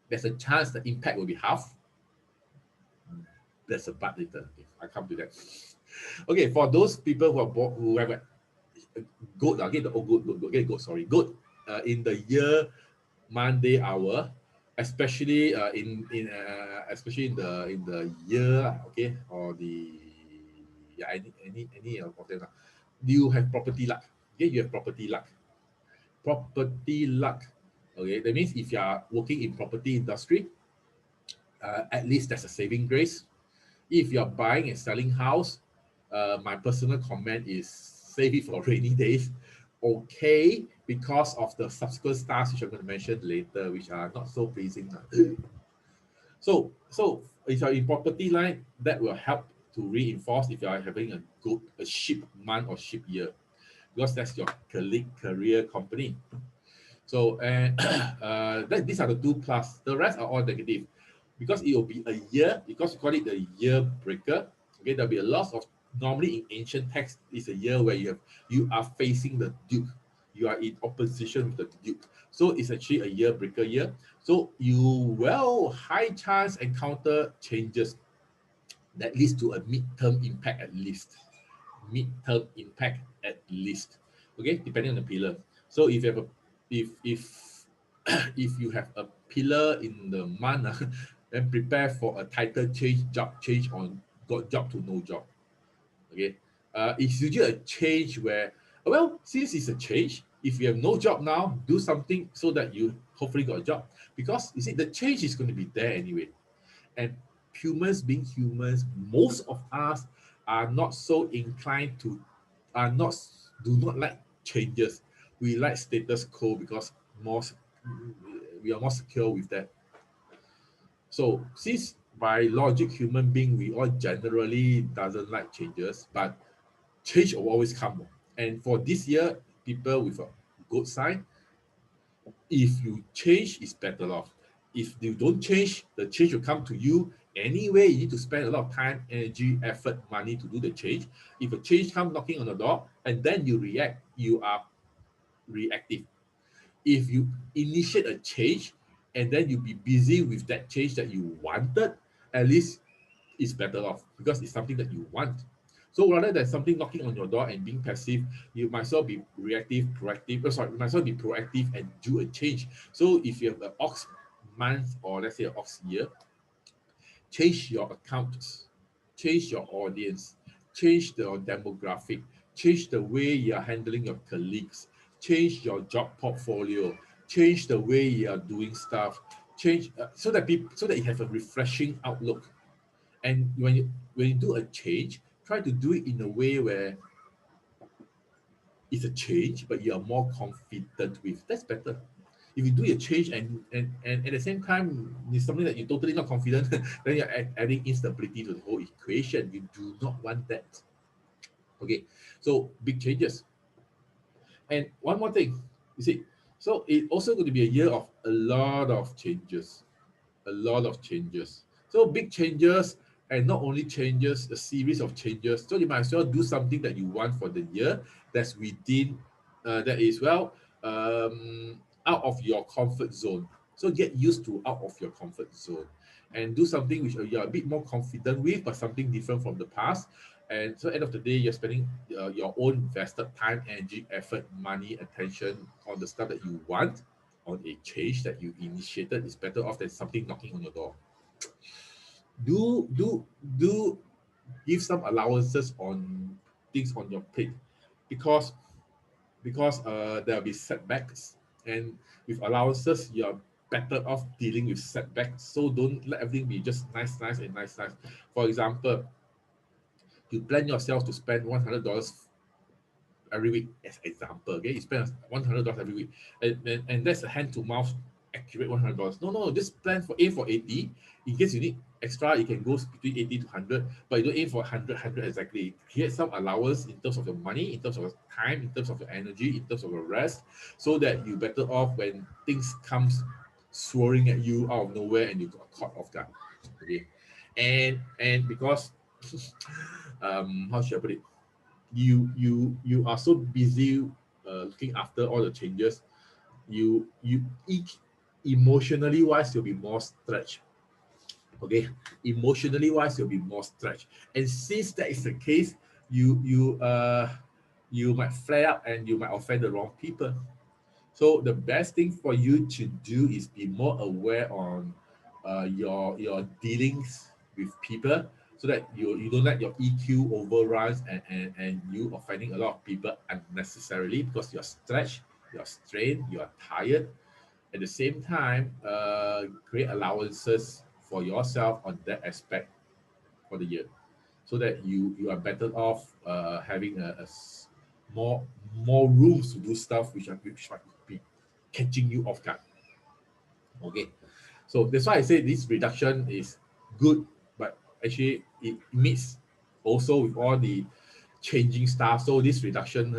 there's a chance the impact will be half. There's a but later. Okay, I come to that. Okay, for those people who have a good, again, good in the year, Monday hour, especially especially in the year, okay, or the any of them. You have property luck. Okay, you have property luck. Property luck. Okay, that means if you are working in property industry, at least there's a saving grace. If you're buying and selling house, my personal comment is save it for rainy days. Okay, because of the subsequent stars which I'm going to mention later, which are not so pleasing. So if you're in property line, that will help to reinforce if you are having a ship month or ship year, because that's your career company. So and these are the two plus. The rest are all negative, because it will be a year, because we call it the year breaker. Okay, there'll be a lot of, normally in ancient text, it's a year where you are facing the Duke. You are in opposition with the Duke. So it's actually a year breaker year. So you will high chance encounter changes that leads to a midterm impact at least. Midterm impact at least. Okay, depending on the pillar. So if you have a if if you have a pillar in the month, then prepare for a title change, job change, on got job to no job. Okay, it's usually a change where, well, since it's a change, if you have no job now, do something so that you hopefully got a job, because you see the change is going to be there anyway. And humans being humans, most of us are not so inclined to, are not do not like changes. We like status quo because more we are more secure with that. So since by logic human being, we all generally doesn't like changes, but change will always come. And for this year, people with a good sign, if you change, it's better off. If you don't change, the change will come to you anyway. You need to spend a lot of time, energy, effort, money to do the change. If a change comes knocking on the door and then you react, you are reactive. If you initiate a change and then you be busy with that change that you wanted, at least it's better off, because it's something that you want. So rather than something knocking on your door and being passive, you might as well be reactive, proactive. You might as well be proactive and do a change. So if you have an ox month, or let's say an ox year, change your accounts, change your audience, change the demographic, change the way you are handling your colleagues, change your job portfolio, change the way you are doing stuff, change so that you have a refreshing outlook. And when you do a change, try to do it in a way where it's a change, but you are more confident with. That's better. If you do a change and at the same time it's something that you're totally not confident, then you're adding instability to the whole equation. You do not want that. Okay, so big changes. And one more thing, you see, so it's also going to be a year of a lot of changes, a lot of changes. So big changes, and not only changes, a series of changes. So you might as well do something that you want for the year that's within, that is, well, out of your comfort zone. So get used to out of your comfort zone and do something which you're a bit more confident with, but something different from the past. And so, end of the day, you're spending your own invested time, energy, effort, money, attention on the stuff that you want, on a change that you initiated. Is better off than something knocking on your door. Do give some allowances on things on your plate, because there'll be setbacks, and with allowances you're better off dealing with setbacks. So don't let everything be just nice, nice, and nice, nice. For example, you plan yourself to spend $100 every week, as example. Okay, you spend $100 every week, and that's a hand to mouth accurate $100. No, just plan for aim for 80. In case you need extra, you can go between 80 to 100, but you don't aim for 100 exactly. Create some allowance in terms of your money, in terms of your time, in terms of your energy, in terms of your rest, so that you better off when things comes swirling at you out of nowhere and you got caught off guard. Okay, and because how should I put it? You are so busy looking after all the changes, you each emotionally wise you'll be more stretched. Okay, emotionally wise, you'll be more stretched. And since that is the case, you might flare up and you might offend the wrong people. So the best thing for you to do is be more aware on your dealings with people, so that you don't let your EQ overruns and you offending a lot of people unnecessarily, because you're stretched, you're strained, you're tired. At the same time, create allowances for yourself on that aspect for the year, so that you are better off having more rooms to do stuff which might be catching you off guard. Okay, so that's why I say this reduction is good, but actually it meets also with all the changing stuff. So this reduction,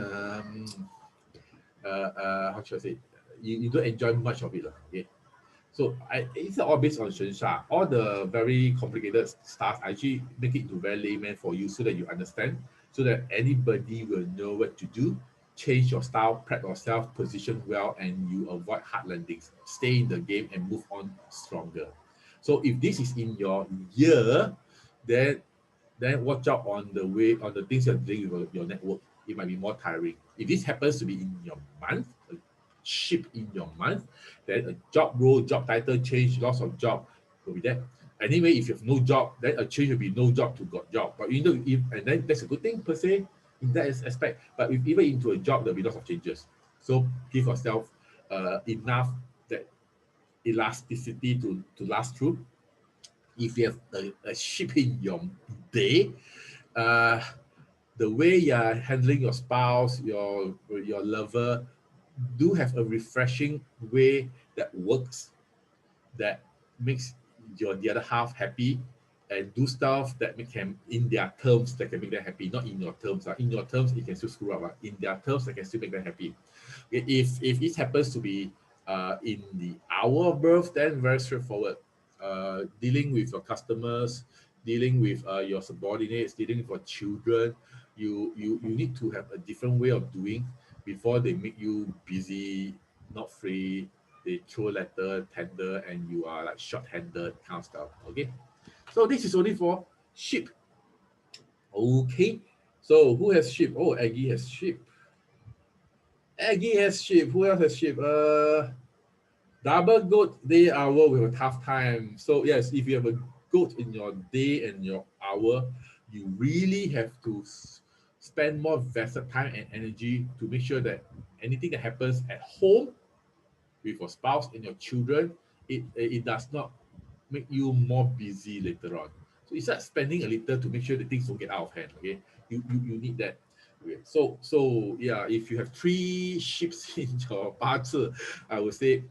how should I say, you don't enjoy much of it, okay. So it's all based on Shensha. All the very complicated stuff, I actually make it to very layman for you, so that you understand, so that anybody will know what to do. Change your style, prep yourself, position well, and you avoid hard landings. Stay in the game and move on stronger. So if this is in your year, then watch out on the way, on the things you're doing with your network. It might be more tiring. If this happens to be in your month, a ship in your month, then a job role, job title change, loss of job will be there. Anyway, if you have no job, then a change will be no job to got job. But you know, and then that's a good thing per se in that aspect. But if even into a job, there'll be lots of changes. So give yourself enough that elasticity to last through. If you have a ship in your day, uh, the way you're handling your spouse, your lover, do have a refreshing way that works, that makes your the other half happy, and do stuff that make them in their terms that can make them happy, not in your terms. In your terms, it can still screw up. In their terms, that can still make them happy. Okay, if it happens to be in the hour of birth, then very straightforward. Dealing with your customers, dealing with your subordinates, dealing with your children, you need to have a different way of doing before they make you busy, not free. They throw a letter, tender, and you are like short-handed kind of stuff. Okay, so this is only for sheep. Okay, so who has sheep? Oh, Aggie has sheep. Aggie has sheep. Who else has sheep? Double goat day hour with a tough time. So yes, if you have a goat in your day and your hour, you really have to spend more vested time and energy to make sure that anything that happens at home with your spouse and your children, it does not make you more busy later on. So you start spending a little to make sure that things don't get out of hand. Okay, you need that. Okay. So yeah, if you have 3 ships in your 八字, I would say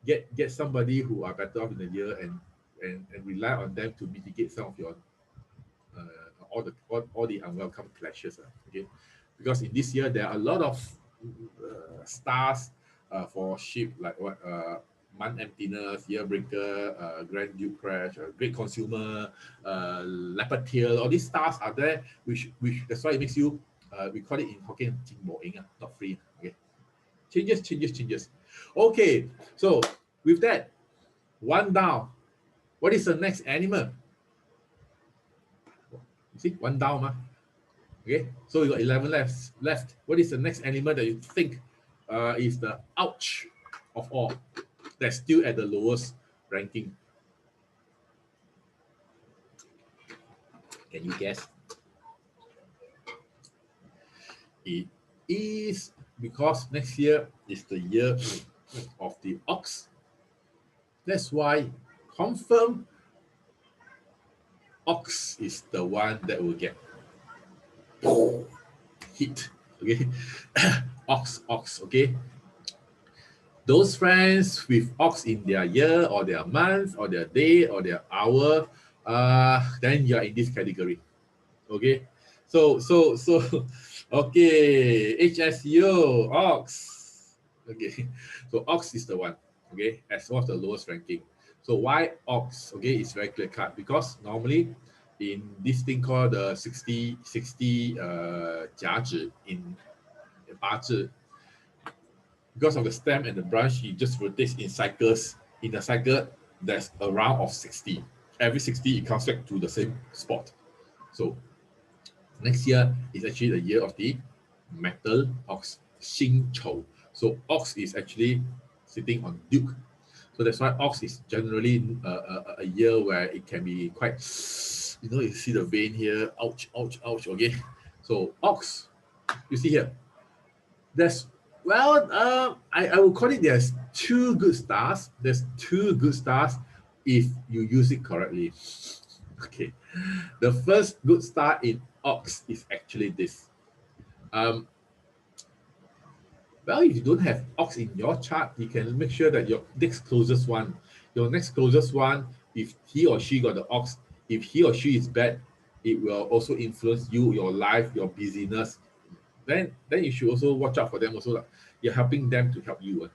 get somebody who are better off in the year, and rely on them to mitigate some of your all the unwelcome clashes. Okay, because in this year there are a lot of stars for ship, like what month emptiness, year breaker, grand duke crash, great consumer, leopard tail. All these stars are there, which that's why it makes you we call it in Hokkien "jing bo ing," not free. Okay, changes. Okay, so with that, one down. What is the next animal? You see, one down, ma. Okay, so we got 11 left. What is the next animal that you think is the ouch of all, that's still at the lowest ranking? Can you guess? It is because next year is the year of the ox. That's why confirm ox is the one that will get hit. Okay, ox. Okay, those friends with ox in their year or their month or their day or their hour, then you're in this category. Okay, so okay, HSU ox. Okay, so ox is the one. Okay, as one of the lowest ranking. So why ox? Okay, it's very clear cut, because normally in this thing called the 60 家指 in 八字, because of the stem and the branch, it just rotates in cycles. In a cycle, there's a round of 60. Every 60, it comes back to the same spot. So next year is actually the year of the metal ox, Xing Chou. So ox is actually sitting on Duke. So that's why ox is generally a year where it can be quite, you see the vein here, ouch, ouch, ouch, okay? So ox, you see here, there's, I will call it there's two good stars. There's two good stars if you use it correctly. Okay, the first good star in ox is actually this. Well, if you don't have ox in your chart, you can make sure that your next closest one, if he or she got the ox, if he or she is bad, it will also influence you, your life, your busyness. Then you should also watch out for them also. Like, you're helping them to help you.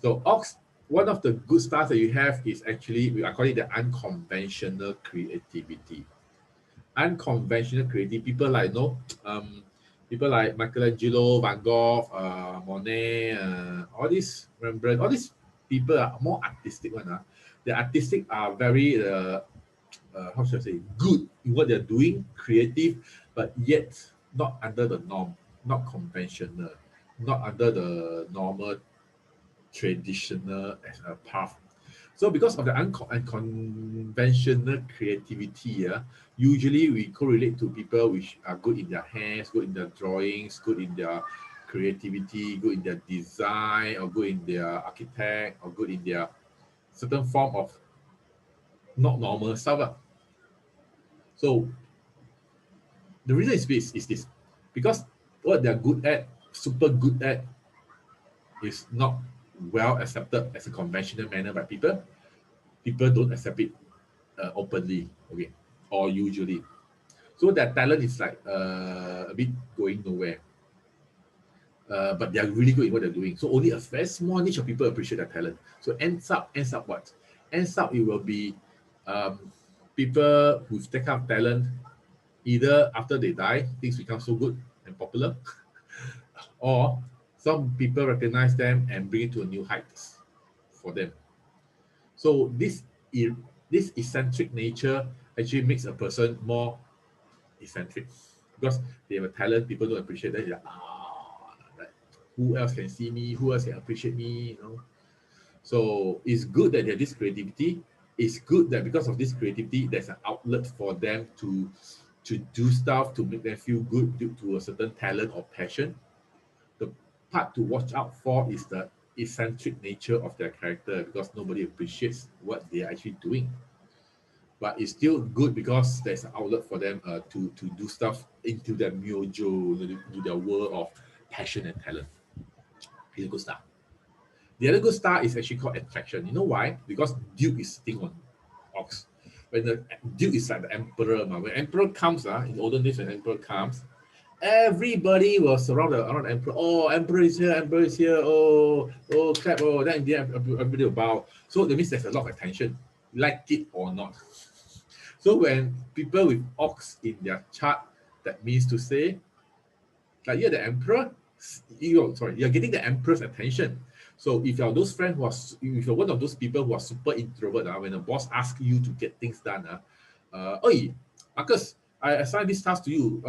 So ox, one of the good stars that you have is actually, I call it the unconventional creativity. Unconventional creative people like people like Michelangelo, Van Gogh, Monet, all these Rembrandt, all these people are more artistic one. The artistic are very how should I say, good in what they're doing, creative, but yet not under the norm, not conventional, not under the normal traditional as a path. So because of the unconventional creativity, usually we correlate to people which are good in their hands, good in their drawings, good in their creativity, good in their design, or good in their architect, or good in their certain form of not normal stuff. So the reason is this, because what they're good at, super good at, is not well accepted as a conventional manner by people. People don't accept it openly, okay, or usually. So their talent is like a bit going nowhere. But they are really good in what they're doing. So only a very small niche of people appreciate their talent. So ends up what? Ends up it will be people with that kind of talent, either after they die, things become so good and popular, or some people recognize them and bring it to a new heights for them. So this eccentric nature actually makes a person more eccentric because they have a talent. People don't appreciate that. Like, like, who else can see me? Who else can appreciate me? So it's good that they have this creativity. It's good that because of this creativity, there's an outlet for them to do stuff to make them feel good due to a certain talent or passion. The part to watch out for is the eccentric nature of their character because nobody appreciates what they are actually doing. But it's still good because there's an outlet for them to do stuff into their myojo, into their world of passion and talent. It's a good start. The other good star is actually called attraction. You know why? Because Duke is sitting on ox. When the Duke is like the emperor, when emperor comes, in the olden days when emperor comes, everybody was around the emperor. Oh, emperor is here, emperor is here. Oh, clap. Oh, then everybody will bow. So that means there's a lot of attention, like it or not. So when people with ox in their chart, that means to say, like you're the emperor, you're getting the emperor's attention. So if you're those friends if you're one of those people who are super introvert, when a boss asks you to get things done, oi, Marcus, I assigned this task to you.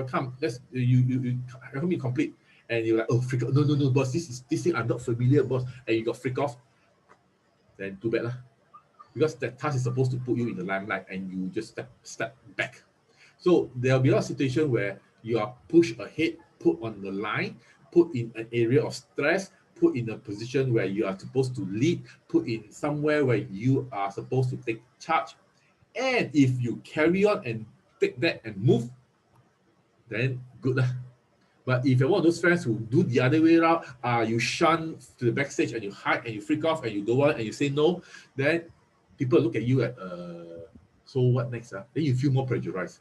Come, let's you help me complete. And you're like, oh, freak out. No, boss, this thing I'm not familiar, boss. And you got freak off. Then too bad lah. Because that task is supposed to put you in the limelight and you just step back. So there'll be a lot of situations where you are pushed ahead, put on the line, put in an area of stress, put in a position where you are supposed to lead, put in somewhere where you are supposed to take charge. And if you carry on and take that and move, then good lah. But if you're one of those friends who do the other way around, you shun to the backstage and you hide and you freak off and you don't want and you say no, then people look at you at so what next? Then you feel more pressurized.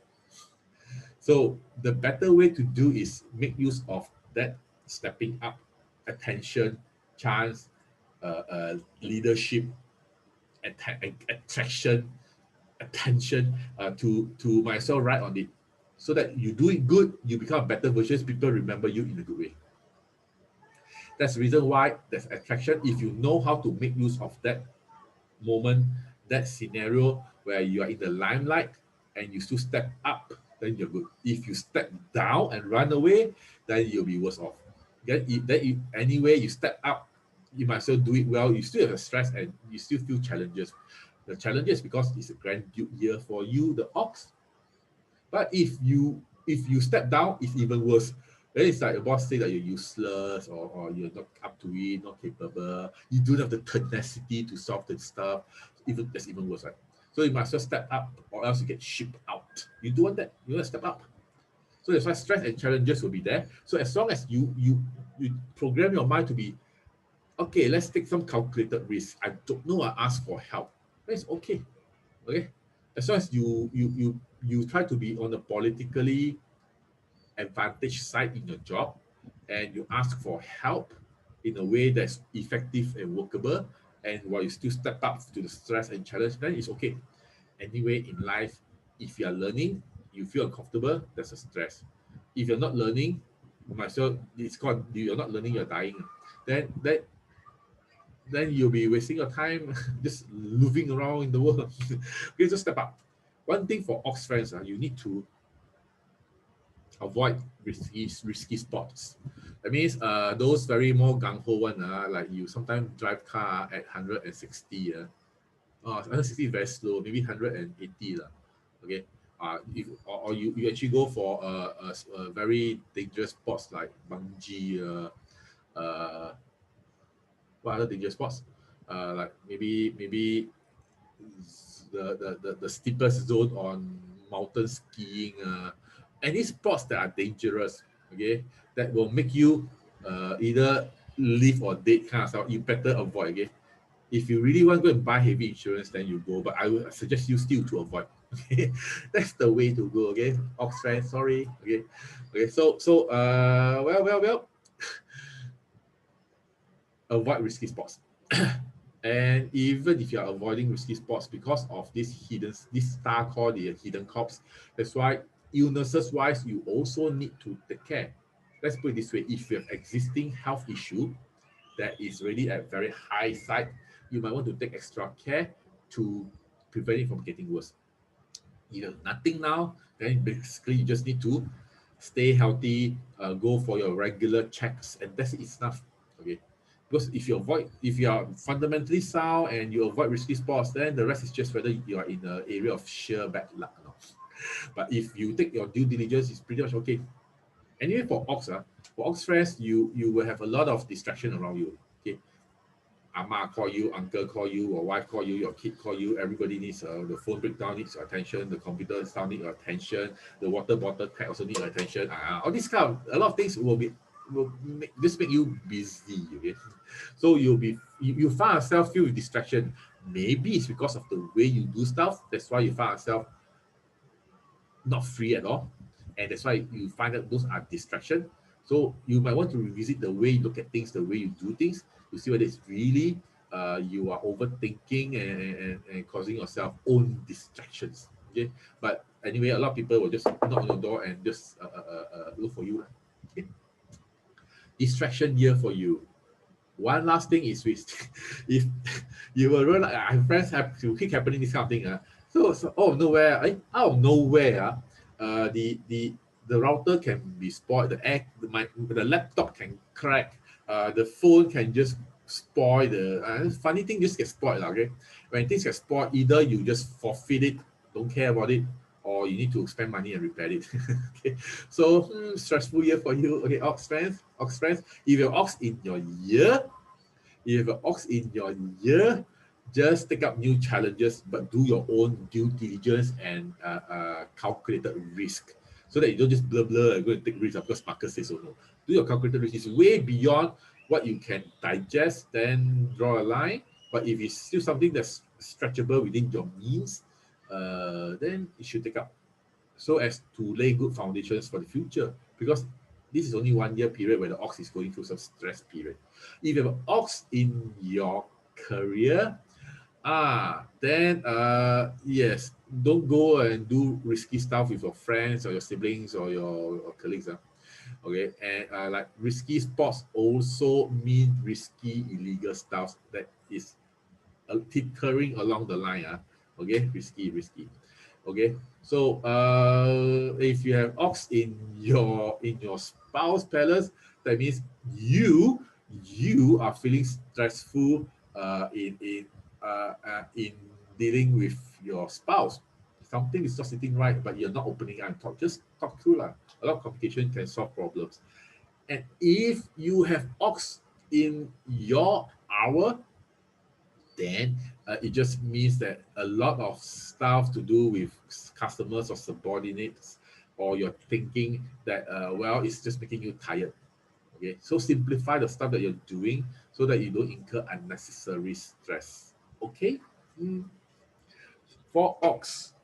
So the better way to do is make use of that stepping up, attention, chance, leadership, attraction, attention to myself right on it. So that you do it good, you become a better version, people remember you in a good way. That's the reason why there's attraction. If you know how to make use of that moment, that scenario where you are in the limelight and you still step up, then you're good. If you step down and run away, then you'll be worse off. Anyway, you step up, you might still do it well. You still have stress and you still feel challenges. The challenges because it's a grand year for you, the ox. But if you step down, it's even worse. Then it's like your boss say that you're useless or you're not up to it, not capable. You don't have the tenacity to solve the stuff. Even that's even worse, right? So you must just step up, or else you get shipped out. You don't want that. You want to step up. So that's why stress and challenges will be there. So as long as you program your mind to be okay, let's take some calculated risk. I don't know. I ask for help. That's okay. Okay. As long as you try to be on the politically advantage side in your job and you ask for help in a way that's effective and workable, and while you still step up to the stress and challenge, then it's okay. Anyway, in life, if you are learning, you feel uncomfortable, that's a stress. If you're not learning, you might as well, it's called you're not learning, you're dying. Then you'll be wasting your time just moving around in the world. Okay, just step up. One thing for ox friends, you need to avoid risky spots. That means those very more gung ho one, like you sometimes drive car at 160. 160 is very slow, maybe 180. Okay. If or you actually go for a very dangerous spots like bungee, what other dangerous spots? Like maybe the steepest zone on mountain skiing, any sports that are dangerous, okay, that will make you either live or dead kind of stuff, you better avoid. Okay, if you really want to go and buy heavy insurance, then you go, but I would suggest you still to avoid. Okay, that's the way to go. Okay, ox friend, sorry. Okay, so well, avoid risky spots. And even if you are avoiding risky spots because of this star called the hidden corpse, that's why illnesses wise, you also need to take care. Let's put it this way: if you have existing health issue that is really at very high side, you might want to take extra care to prevent it from getting worse. You have nothing now, then basically you just need to stay healthy, go for your regular checks, and that's enough. Okay, because if you are fundamentally sound and you avoid risky sports, then the rest is just whether you are in an area of sheer bad luck or not. But if you take your due diligence, it's pretty much okay. Anyway, for ox friends, you will have a lot of distraction around you. Okay, ama call you, uncle call you, or wife call you, your kid call you. Everybody needs the phone breakdown needs your attention, the computer sound needs your attention, the water bottle crack also needs your attention. All these kind of a lot of things will make you busy. Okay, so you find yourself filled with distraction. Maybe it's because of the way you do stuff. That's why you find yourself not free at all, and that's why you find that those are distraction. So you might want to revisit the way you look at things, the way you do things, to see whether it's really you are overthinking and causing yourself own distractions. Okay, but anyway, a lot of people will just knock on your door and just look for you. Okay, distraction year for you. One last thing is with if you will realize, I have friends have to keep happening this kind of thing. So out of nowhere, out of nowhere, the router can be spoiled, the laptop can crack, the phone can just spoil, the funny thing just gets spoiled. Okay, when things get spoiled, either you just forfeit it, don't care about it, or you need to spend money and repair it. Okay, so stressful year for you. Okay, ox friends, if you're ox in your year, if you're ox in your year, just take up new challenges, but do your own due diligence and calculated risk, so that you don't just blah blah and go and take risks because Marcus says so. No, do your calculated risk. Is way beyond what you can digest, then draw a line. But if it's still something that's stretchable within your means, then you should take up, so as to lay good foundations for the future. Because this is only 1 year period where the ox is going through some stress period. If you have an ox in your career, then yes, don't go and do risky stuff with your friends or your siblings or your colleagues. Okay, and like risky sports also mean risky illegal stuff that is tittering along the line. Okay, risky. Okay, so if you have ox in your spouse palace, that means you are feeling stressful in dealing with your spouse. Something is not sitting right, but you're not opening up and talk. Just talk through lah. A lot of communication can solve problems. And if you have ox in your hour, then it just means that a lot of stuff to do with customers or subordinates, or you're thinking that well, it's just making you tired. Okay, so simplify the stuff that you're doing so that you don't incur unnecessary stress. Okay. For ox.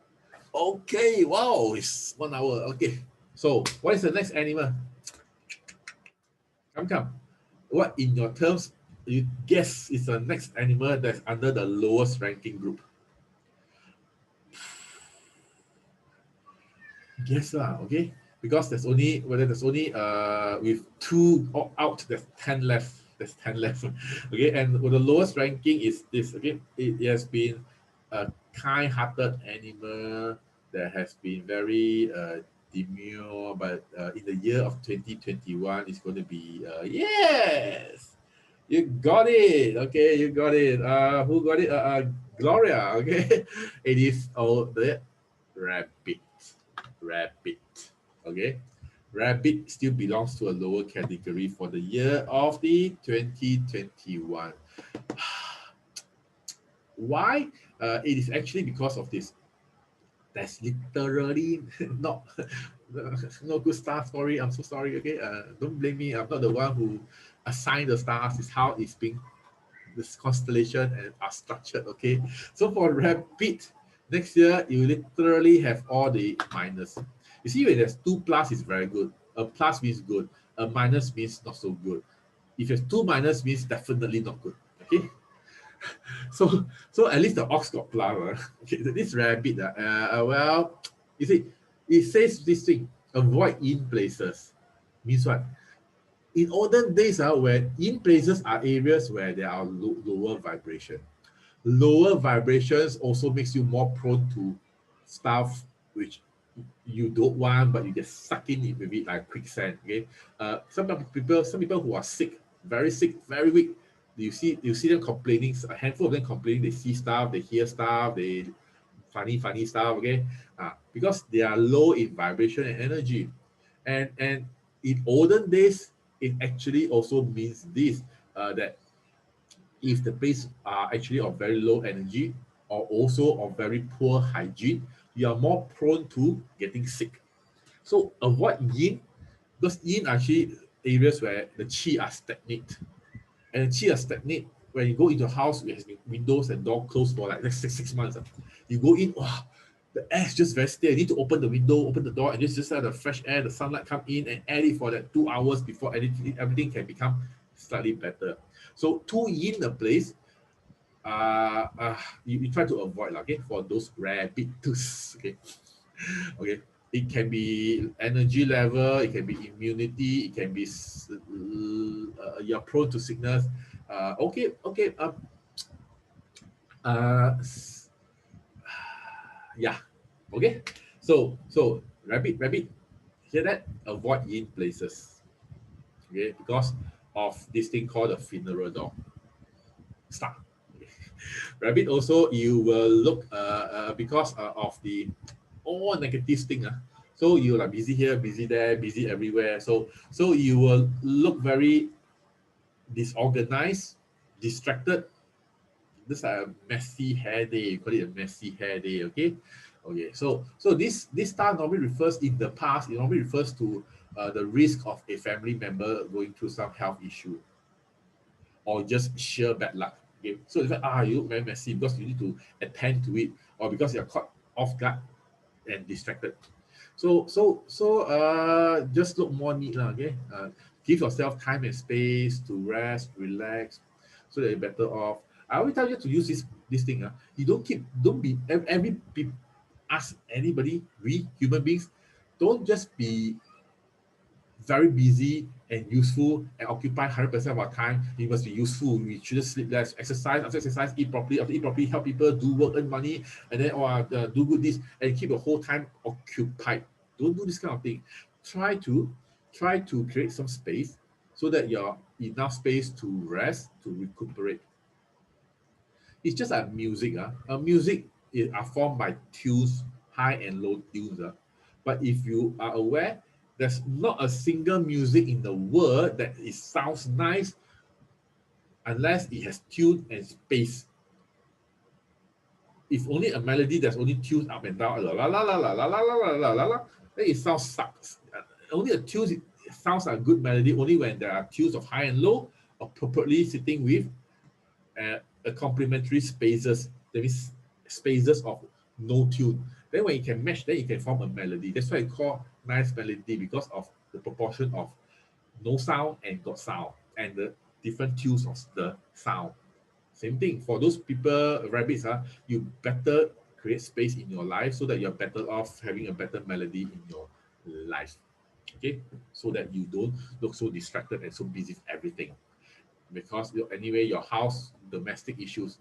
Okay, wow, it's 1 hour. Okay, so what is the next animal? Come. What in your terms you guess is the next animal that's under the lowest ranking group? Guess lah, okay? Because there's only with 2 out, there's 10 left. There's 10 left. Okay, and the lowest ranking is this. Okay, it has been a kind-hearted animal that has been very demure, but in the year of 2021, it's going to be yes, you got it. Okay, you got it. Who got it? Gloria. Okay, it is the rabbit. Rabbit. Okay, rabbit still belongs to a lower category for the year of the 2021. Why? It is actually because of this. That's literally not no good star story. I'm so sorry. Okay, don't blame me. I'm not the one who assigned the stars. It's how it's being, this constellation and are structured. Okay, so for rabbit, next year you literally have all the minus. You see, when there's 2 plus, is very good. A plus means good. A minus means not so good. If there's 2 minus, means definitely not good. Okay. So at least the ox got plus. Okay, this rabbit, well, you see, it says this thing: avoid in places. Means what? In olden days, where in places are areas where there are lower vibration. Lower vibrations also makes you more prone to stuff which you don't want, but you get stuck in it with it like quicksand. Okay, some people who are sick, very weak. You see them complaining. A handful of them complaining. They see stuff, they hear stuff, they funny stuff. Okay, because they are low in vibration and energy, and in olden days, it actually also means this, that if the place are actually of very low energy or also of very poor hygiene, you are more prone to getting sick. So avoid yin, because yin are actually areas where the chi are stagnant. And chi are stagnant when you go into a house which has been windows and door closed for like 6 months. You go in, wow, the air is just very stale. You need to open the window, open the door, and just let the fresh air, the sunlight come in and add it for that 2 hours before everything can become slightly better. So to yin the place, you try to avoid, okay, for those rabbits. Okay. Okay, it can be energy level, it can be immunity, it can be you're prone to sickness. Okay. Uh, yeah. Okay. So rabbit, hear that? Avoid yin places. Okay, because of this thing called a funeral dog. Stop. Rabbit also, you will look because of the all negative thing. So you're like busy here, busy there, busy everywhere. So you will look very disorganized, distracted. This is a messy hair day. You call it a messy hair day. Okay. So this star normally refers, in the past, it normally refers to the risk of a family member going through some health issue or just sheer bad luck. Okay, so it's like, you look very messy because you need to attend to it, or because you're caught off guard and distracted. So just look more neat, okay? Give yourself time and space to rest, relax, so that you're better off. I always tell you to use this thing. You don't be every ask anybody, we human beings, don't just be very busy and useful and occupy 100% of our time. We must be useful. We shouldn't sleep less, exercise, after exercise, eat properly, after eat properly, help people, do work, earn money, and then do good this, and keep the whole time occupied. Don't do this kind of thing. Try to create some space so that you're enough space to rest, to recuperate. It's just like music. Music are formed by tunes, high and low tunes. But if you are aware, there's not a single music in the world that it sounds nice unless it has tune and space. If only a melody that's only tunes up and down, la la la la la la la la la la la, then it sounds sucks. Only a tune sounds like a good melody only when there are tunes of high and low appropriately sitting with a complementary spaces. That means spaces of no tune. Then when you can match, then you can form a melody. That's why I call nice melody, because of the proportion of no sound and got sound, and the different tunes of the sound. Same thing for those people, rabbits, you better create space in your life so that you're better off having a better melody in your life. Okay, so that you don't look so distracted and so busy with everything. Because anyway, your house, domestic issues,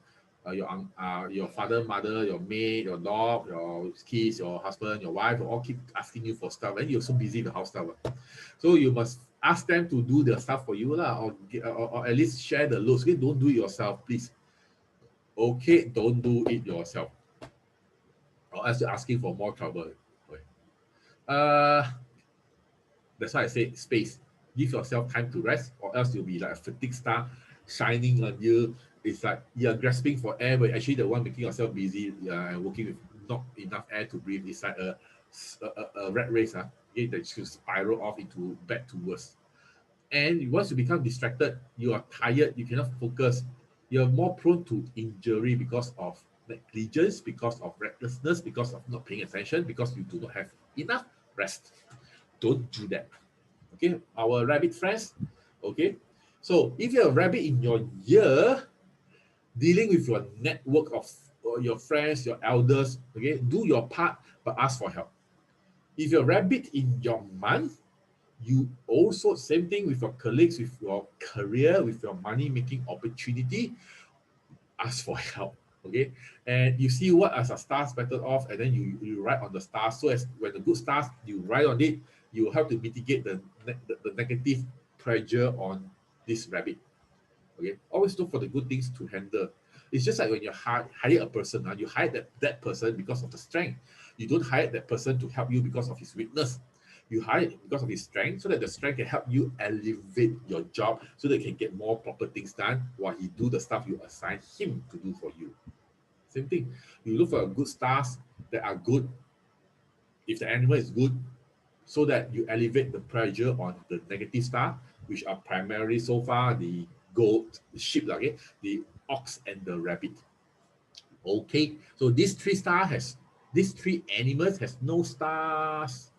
your father, mother, your maid, your dog, your kids, your husband, your wife will all keep asking you for stuff, and you're so busy with the house stuff. So you must ask them to do the stuff for you, or at least share the loads. Okay, don't do it yourself, please. Okay, don't do it yourself, or else you're asking for more trouble. Okay. That's why I say space. Give yourself time to rest, or else you'll be like a fatigue star shining on you. It's like you're grasping for air, but actually the one making yourself busy and working with not enough air to breathe. It's like a rat race, okay, that should spiral off into back to worse. And once you become distracted, you are tired, you cannot focus. You're more prone to injury because of negligence, because of recklessness, because of not paying attention, because you do not have enough rest. Don't do that. Okay, our rabbit friends. Okay, so if you're a rabbit in your year, dealing with your network of your friends, your elders, okay, do your part, but ask for help. If you're a rabbit in your month, you also, same thing with your colleagues, with your career, with your money making opportunity, ask for help. Okay, and you see what as a stars better off, and then you write on the stars. So as when the good stars, you write on it, you help to mitigate the negative pressure on this rabbit. Okay, always look for the good things to handle. It's just like when you hire a person, you hire that person because of the strength. You don't hire that person to help you because of his weakness. You hire it because of his strength, so that the strength can help you elevate your job, so that you can get more proper things done while he do the stuff you assign him to do for you. Same thing. You look for good stars that are good. If the animal is good, so that you elevate the pressure on the negative star, which are primarily so far the goat, the sheep, okay, the ox and the rabbit. Okay, so these three animals has no stars.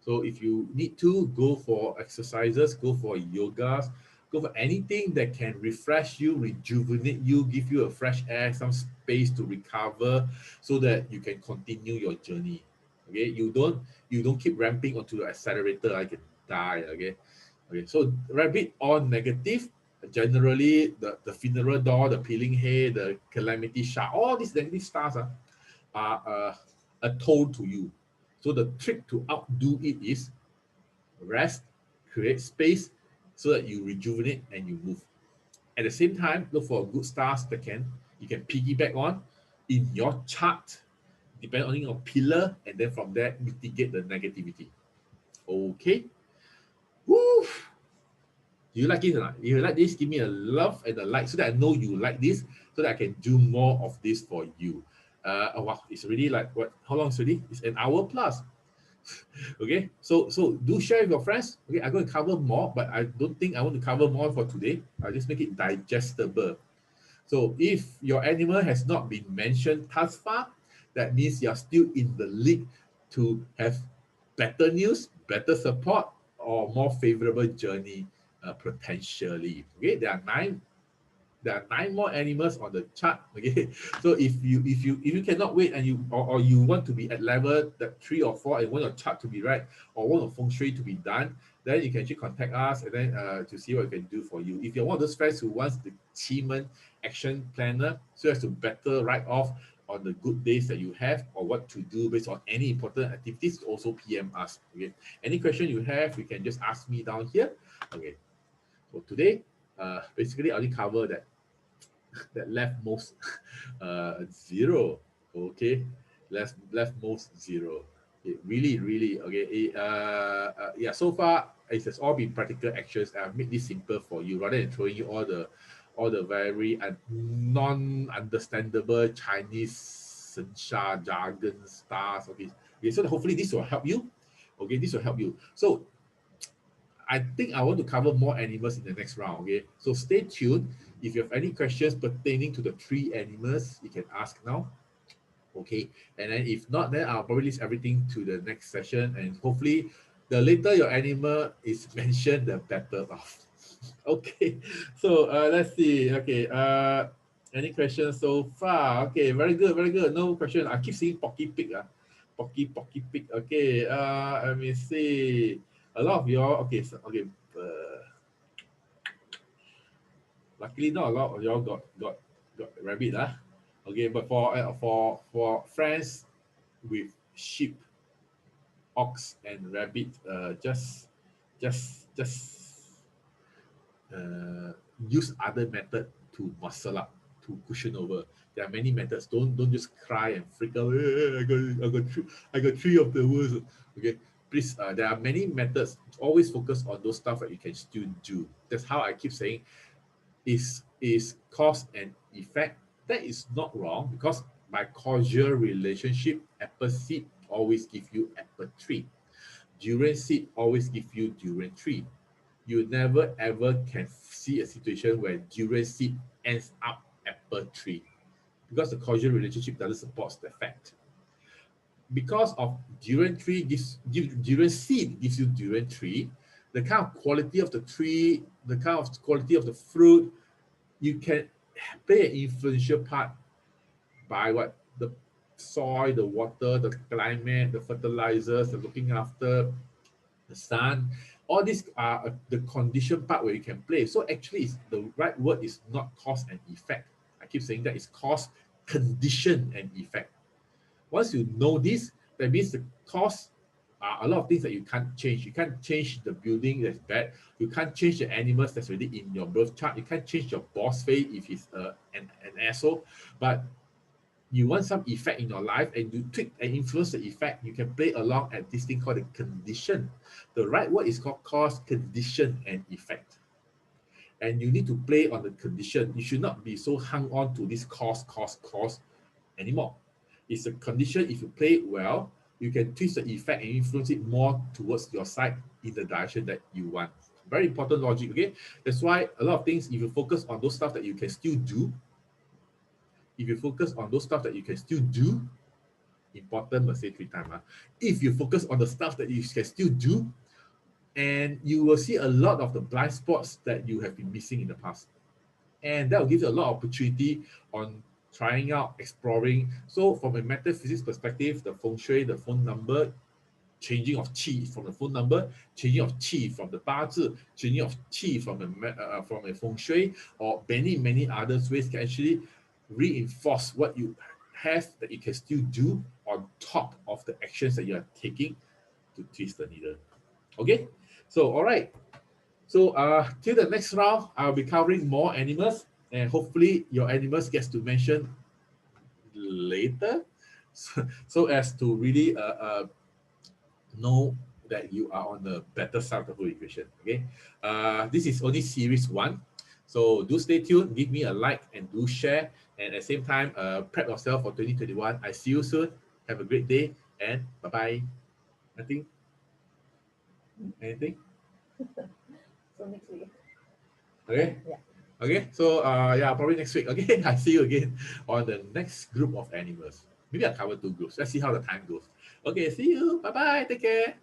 So if you need to go for exercises, go for yogas, go for anything that can refresh you, rejuvenate you, give you a fresh air, some space to recover, so that you can continue your journey. Okay, you don't keep ramping onto the accelerator. I can die. Okay. So rabbit on negative. Generally, the funeral door, the peeling hay, the calamity shark, all these negative stars are a toll to you. So the trick to outdo it is rest, create space, so that you rejuvenate and you move. At the same time, look for good stars that you can piggyback on in your chart, depending on your pillar, and then from there mitigate the negativity. Okay. Woo! Do you like it or not? If you like this, give me a love and a like, so that I know you like this, so that I can do more of this for you. Oh, wow, it's really like what? How long is it already? It's an hour plus. Okay, so do share with your friends. Okay, I'm going to cover more, but I don't think I want to cover more for today. I'll just make it digestible. So if your animal has not been mentioned thus far, that means you're still in the league to have better news, better support, or more favorable journey potentially. Okay, there are nine more animals on the chart. Okay, so if you cannot wait, and or you want to be at level that 3 or 4, and want your chart to be right, or want a feng shui to be done, then you can actually contact us and then to see what we can do for you. If you're one of those friends who wants the achievement action planner so as to better write off on the good days that you have or what to do based on any important activities, also PM us. Okay. Any question you have, you can just ask me down here. Okay. So today, basically I only cover that leftmost zero. Okay. Leftmost zero. It really okay. Yeah, so far it has all been practical actions. I've made this simple for you rather than throwing you all the very non-understandable Chinese Sensha jargon stars. Okay, so hopefully this will help you. Okay, this will help you. So I think I want to cover more animals in the next round. Okay, so stay tuned. If you have any questions pertaining to the 3 animals, you can ask now. Okay, and then if not, then I'll probably list everything to the next session, and hopefully the later your animal is mentioned, the better off. Okay, so let's see. Okay, any questions so far? Okay, very good, very good. No question. I keep seeing Pocky Pig. Pocky Pig. Okay, let me see. A lot of y'all. Okay, so, okay. Luckily, not a lot of y'all got rabbit. Okay, but for friends with sheep, ox, and rabbit, just use other method to muscle up, to cushion over. There are many methods. Don't just cry and freak out. I got three of the worst. Okay, please. There are many methods. Always focus on those stuff that you can still do. That's how I keep saying is cause and effect. That is not wrong because by causal relationship, apple seed always give you apple tree. Durian seed always give you durian tree. You never ever can see a situation where durian seed ends up apple tree because the causal relationship doesn't support the fact. Because of durian durian seed gives you durian tree, the kind of quality of the tree, the kind of quality of the fruit, you can play an influential part by what the soil, the water, the climate, the fertilizers, the looking after the sun. All these are the condition part where you can play. So actually, the right word is not cause and effect. I keep saying that it's cause, condition, and effect. Once you know this, that means the cause are a lot of things that you can't change. You can't change the building that's bad. You can't change the animals that's already in your birth chart. You can't change your boss face if he's an asshole. But you want some effect in your life and you tweak and influence the effect, you can play along at this thing called a condition. The right word is called cause, condition, and effect. And you need to play on the condition. You should not be so hung on to this cause anymore. It's a condition. If you play it well, you can twist the effect and influence it more towards your side in the direction that you want. Very important logic, okay? That's why a lot of things, if you focus on those stuff that you can still do, important must say 3 times. If you focus on the stuff that you can still do, and you will see a lot of the blind spots that you have been missing in the past. And that will give you a lot of opportunity on trying out, exploring. So from a metaphysics perspective, the feng shui, the phone number, changing of qi from the phone number, changing of qi from the 八字, changing of qi from a feng shui, or many other ways can actually reinforce what you have that you can still do on top of the actions that you are taking to twist the needle. Okay, so all right. So till the next round, I'll be covering more animals, and hopefully your animals gets to mention later, so as to really know that you are on the better side of the whole equation. Okay, this is only series 1, so do stay tuned, give me a like, and do share, and at the same time prep yourself for 2021. I see you soon. Have a great day, and bye-bye. Anything? So next week. Okay. Yeah. Okay, so yeah, probably next week. Okay, I see you again on the next group of animals. Maybe I'll cover 2 groups. Let's see how the time goes. Okay, see you. Bye-bye. Take care.